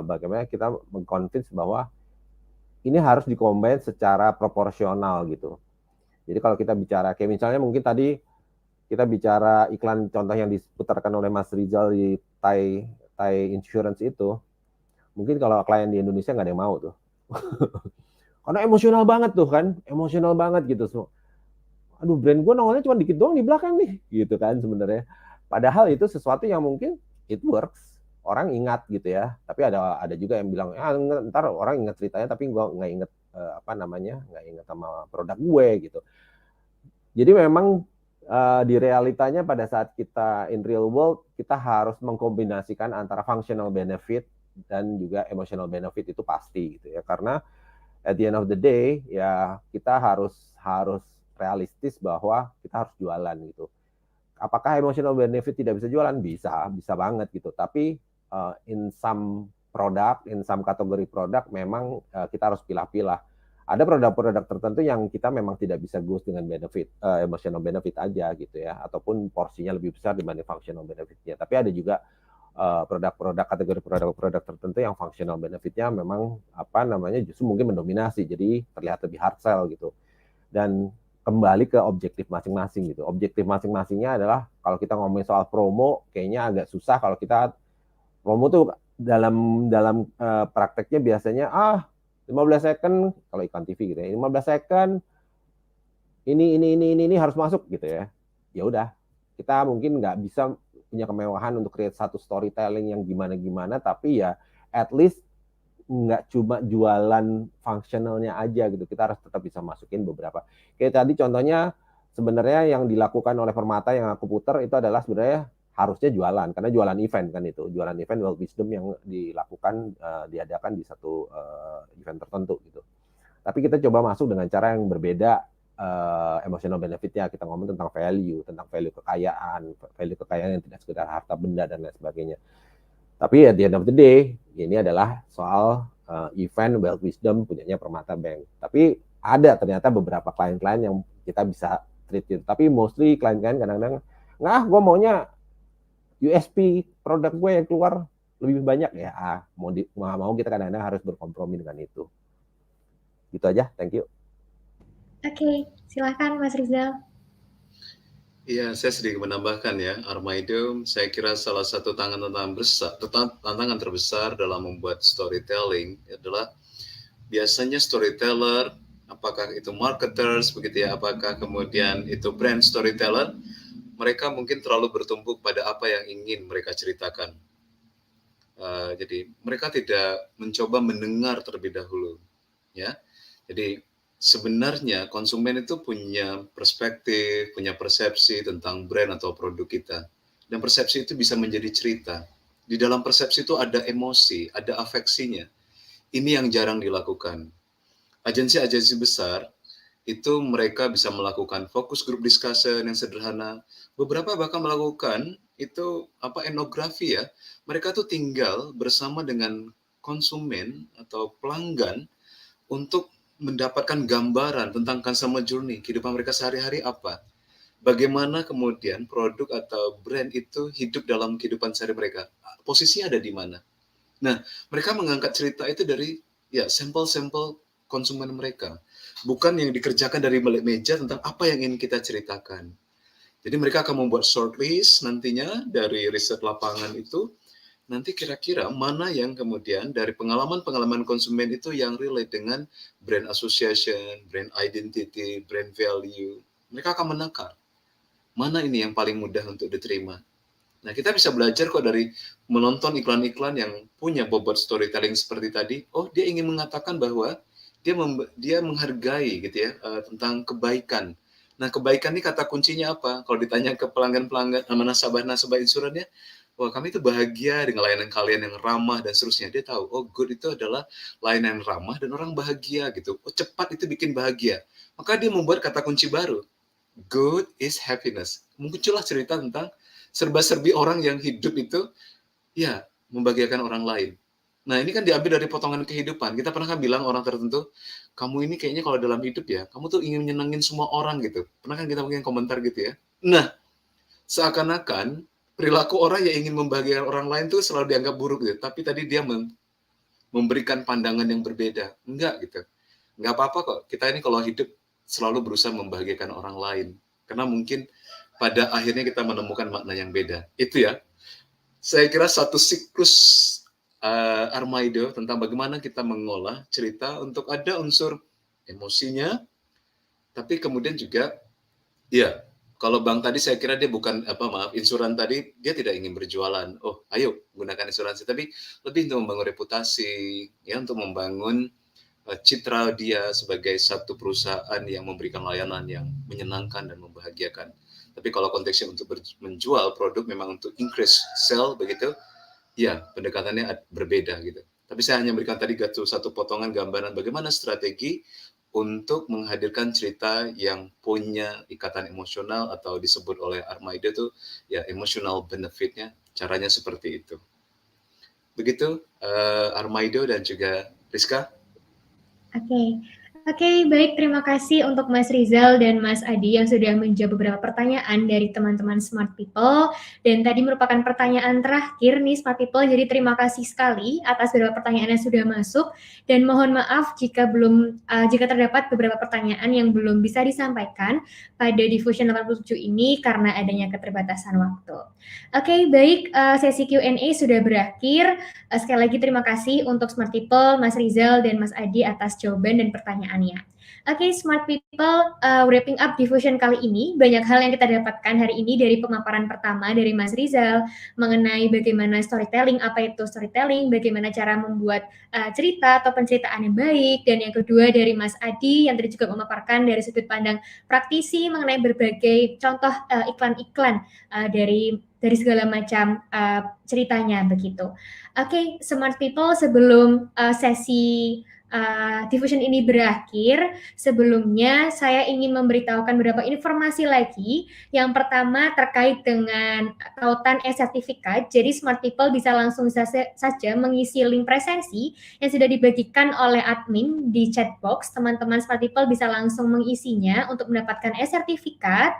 Speaker 3: bagaimana kita meng-convince bahwa ini harus di-combine secara proporsional gitu. Jadi kalau kita bicara, kayak misalnya mungkin tadi kita bicara iklan contoh yang diputarkan oleh Mas Rizal di Thai Insurance itu, mungkin kalau klien di Indonesia nggak ada yang mau tuh. Karena emosional banget tuh kan, emosional banget gitu semua. Aduh, brand gue nongolnya cuma dikit doang di belakang nih, gitu kan sebenarnya. Padahal itu sesuatu yang mungkin it works, orang ingat gitu ya. Tapi ada juga yang bilang, ntar orang ingat ceritanya, tapi gue nggak ingat nggak ingat sama produk gue gitu. Jadi memang di realitanya pada saat kita in real world, kita harus mengkombinasikan antara functional benefit dan juga emotional benefit, itu pasti gitu ya. Karena at the end of the day ya kita harus realistis bahwa kita harus jualan gitu. Apakah emotional benefit tidak bisa jualan? Bisa banget gitu. Tapi in some product, in some kategori produk memang kita harus pilah-pilah. Ada produk-produk tertentu yang kita memang tidak bisa goes dengan benefit, emotional benefit aja gitu ya, ataupun porsinya lebih besar dibanding functional benefitnya. Tapi ada juga produk-produk, kategori produk-produk tertentu yang functional benefitnya memang justru mungkin mendominasi, jadi terlihat lebih hard sell gitu. Dan kembali ke objektif masing-masing gitu. Objektif masing-masingnya adalah kalau kita ngomongin soal promo, kayaknya agak susah kalau kita promo tuh dalam prakteknya biasanya 15 second kalau iklan TV gitu ya, 15 second ini harus masuk gitu ya. Ya udah, kita mungkin nggak bisa punya kemewahan untuk create satu storytelling yang gimana-gimana, tapi ya at least nggak cuma jualan functionalnya aja gitu. Kita harus tetap bisa masukin beberapa. Kayak tadi contohnya sebenarnya yang dilakukan oleh Permata yang aku puter itu adalah sebenarnya harusnya jualan, karena jualan event kan itu. Jualan event World Wisdom yang dilakukan, diadakan di satu event tertentu gitu. Tapi kita coba masuk dengan cara yang berbeda, emotional benefitnya. Kita ngomong tentang value kekayaan yang tidak sekedar harta benda dan lain sebagainya. Tapi at the end of the day, ini adalah soal event Wealth Wisdom punyanya Permata Bank. Tapi ada ternyata beberapa klien-klien yang kita bisa treat itu. Tapi mostly klien-klien kadang-kadang, gue maunya USP produk gue yang keluar lebih banyak ya. Mau kita kadang-kadang harus berkompromi dengan itu. Gitu aja, thank you.
Speaker 1: Oke, silakan Mas Rizal.
Speaker 2: Iya, saya sedikit menambahkan ya, Armaido, saya kira salah satu tantangan terbesar dalam membuat storytelling adalah biasanya storyteller, apakah itu marketers, begitu ya, apakah kemudian itu brand storyteller, mereka mungkin terlalu bertumpu pada apa yang ingin mereka ceritakan. Jadi mereka tidak mencoba mendengar terlebih dahulu, ya. Jadi sebenarnya konsumen itu punya perspektif, punya persepsi tentang brand atau produk kita. Dan persepsi itu bisa menjadi cerita. Di dalam persepsi itu ada emosi, ada afeksinya. Ini yang jarang dilakukan. Agensi-agensi besar, itu mereka bisa melakukan focus group discussion yang sederhana. Beberapa bahkan melakukan itu etnografi ya. Mereka tuh tinggal bersama dengan konsumen atau pelanggan untuk mendapatkan gambaran tentang consumer journey, kehidupan mereka sehari-hari apa. Bagaimana kemudian produk atau brand itu hidup dalam kehidupan sehari mereka. Posisinya ada di mana. Nah, mereka mengangkat cerita itu dari sampel-sampel konsumen mereka. Bukan yang dikerjakan dari balik meja tentang apa yang ingin kita ceritakan. Jadi mereka akan membuat shortlist nantinya dari riset lapangan itu. Nanti kira-kira mana yang kemudian dari pengalaman-pengalaman konsumen itu yang relate dengan brand association, brand identity, brand value. Mereka akan menakar. Mana ini yang paling mudah untuk diterima. Nah, kita bisa belajar kok dari menonton iklan-iklan yang punya bobot storytelling seperti tadi. Oh, dia ingin mengatakan bahwa dia menghargai gitu ya tentang kebaikan. Nah, kebaikan ini kata kuncinya apa? Kalau ditanya ke pelanggan-pelanggan, nasabah-nasabah insurannya, wah kami itu bahagia dengan layanan kalian yang ramah dan seterusnya. Dia tahu, oh good itu adalah layanan ramah dan orang bahagia gitu. Oh cepat itu bikin bahagia. Maka dia membuat kata kunci baru. Good is happiness. Muncullah cerita tentang serba-serbi orang yang hidup itu ya membahagiakan orang lain. Nah ini kan diambil dari potongan kehidupan. Kita pernah kan bilang orang tertentu, kamu ini kayaknya kalau dalam hidup ya, kamu tuh ingin nyenengin semua orang gitu. Pernah kan kita mungkin komentar gitu ya. Nah, seakan-akan perilaku orang yang ingin membahagiakan orang lain tuh selalu dianggap buruk gitu. Tapi tadi dia memberikan pandangan yang berbeda. Enggak gitu. Enggak apa-apa kok. Kita ini kalau hidup selalu berusaha membahagiakan orang lain. Karena mungkin pada akhirnya kita menemukan makna yang beda. Itu ya. Saya kira satu siklus Armaido tentang bagaimana kita mengolah cerita untuk ada unsur emosinya, tapi kemudian juga, ya, kalau Bang tadi saya kira dia bukan, insuran tadi, dia tidak ingin berjualan. Oh, ayo gunakan insuransi, tapi lebih untuk membangun reputasi, ya, untuk membangun citra dia sebagai satu perusahaan yang memberikan layanan yang menyenangkan dan membahagiakan. Tapi kalau konteksnya untuk menjual produk memang untuk increase sell begitu, ya pendekatannya berbeda gitu. Tapi saya hanya memberikan tadi satu potongan gambaran bagaimana strategi untuk menghadirkan cerita yang punya ikatan emosional atau disebut oleh Armaido itu ya emotional benefit-nya, caranya seperti itu. Begitu Armaido dan juga Rizka.
Speaker 1: Oke. Oke, baik. Terima kasih untuk Mas Rizal dan Mas Adi yang sudah menjawab beberapa pertanyaan dari teman-teman Smart People. Dan tadi merupakan pertanyaan terakhir nih Smart People, jadi terima kasih sekali atas beberapa pertanyaan yang sudah masuk. Dan mohon maaf jika terdapat beberapa pertanyaan yang belum bisa disampaikan pada Diffusion 87 ini karena adanya keterbatasan waktu. Oke, baik. Sesi Q&A sudah berakhir. Sekali lagi terima kasih untuk Smart People, Mas Rizal dan Mas Adi atas jawaban dan pertanyaannya. Oke, Smart People, wrapping up Diffusion kali ini, banyak hal yang kita dapatkan hari ini dari pemaparan pertama dari Mas Rizal mengenai bagaimana storytelling, apa itu storytelling, bagaimana cara membuat cerita atau penceritaan yang baik, dan yang kedua dari Mas Adi yang tadi juga memaparkan dari sudut pandang praktisi mengenai berbagai contoh iklan-iklan dari segala macam ceritanya begitu. Oke, Smart People, sebelum sesi Diffusion ini berakhir, sebelumnya saya ingin memberitahukan beberapa informasi lagi. Yang pertama terkait dengan tautan e-sertifikat. Jadi Smart People bisa langsung saja mengisi link presensi yang sudah dibagikan oleh admin di chat box. Teman-teman Smart People bisa langsung mengisinya untuk mendapatkan e-sertifikat.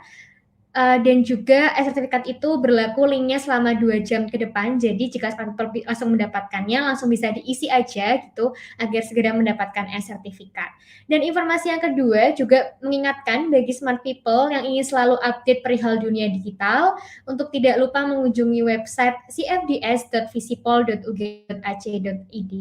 Speaker 1: Dan juga e-sertifikat itu berlaku linknya selama 2 jam ke depan. Jadi jika Smart People langsung mendapatkannya, langsung bisa diisi aja gitu agar segera mendapatkan e-sertifikat. Dan informasi yang kedua juga mengingatkan bagi Smart People yang ingin selalu update perihal dunia digital untuk tidak lupa mengunjungi website cfds.visipol.ug.ac.id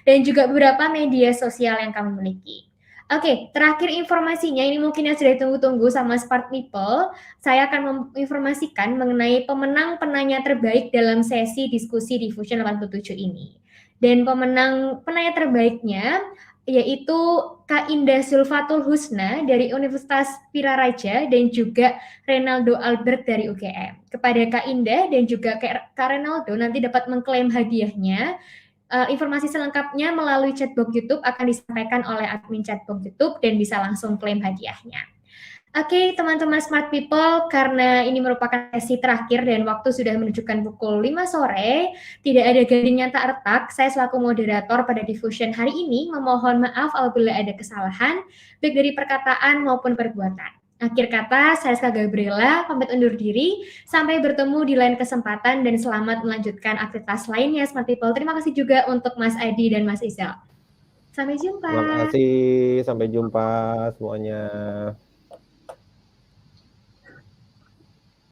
Speaker 1: dan juga beberapa media sosial yang kami miliki. Oke, terakhir informasinya, ini mungkin yang sudah ditunggu-tunggu sama Smart People. Saya akan menginformasikan mengenai pemenang penanya terbaik dalam sesi diskusi Diffusion 87 ini. Dan pemenang penanya terbaiknya yaitu Kak Indah Sulfatul Husna dari Universitas Piraraja dan juga Renaldo Albert dari UGM. Kepada Kak Indah dan juga Kak Renaldo nanti dapat mengklaim hadiahnya. Informasi selengkapnya melalui chatbox YouTube akan disampaikan oleh admin chatbox YouTube dan bisa langsung klaim hadiahnya. Oke, teman-teman Smart People, karena ini merupakan sesi terakhir dan waktu sudah menunjukkan pukul 5 sore, tidak ada gading yang tak retak, saya selaku moderator pada Diffusion hari ini memohon maaf apabila ada kesalahan, baik dari perkataan maupun perbuatan. Akhir kata, saya Ska Gabriela, pamit undur diri. Sampai bertemu di lain kesempatan dan selamat melanjutkan aktivitas lainnya, Smart People. Terima kasih juga untuk Mas Adi dan Mas Rizal. Sampai jumpa.
Speaker 3: Terima kasih, sampai jumpa semuanya.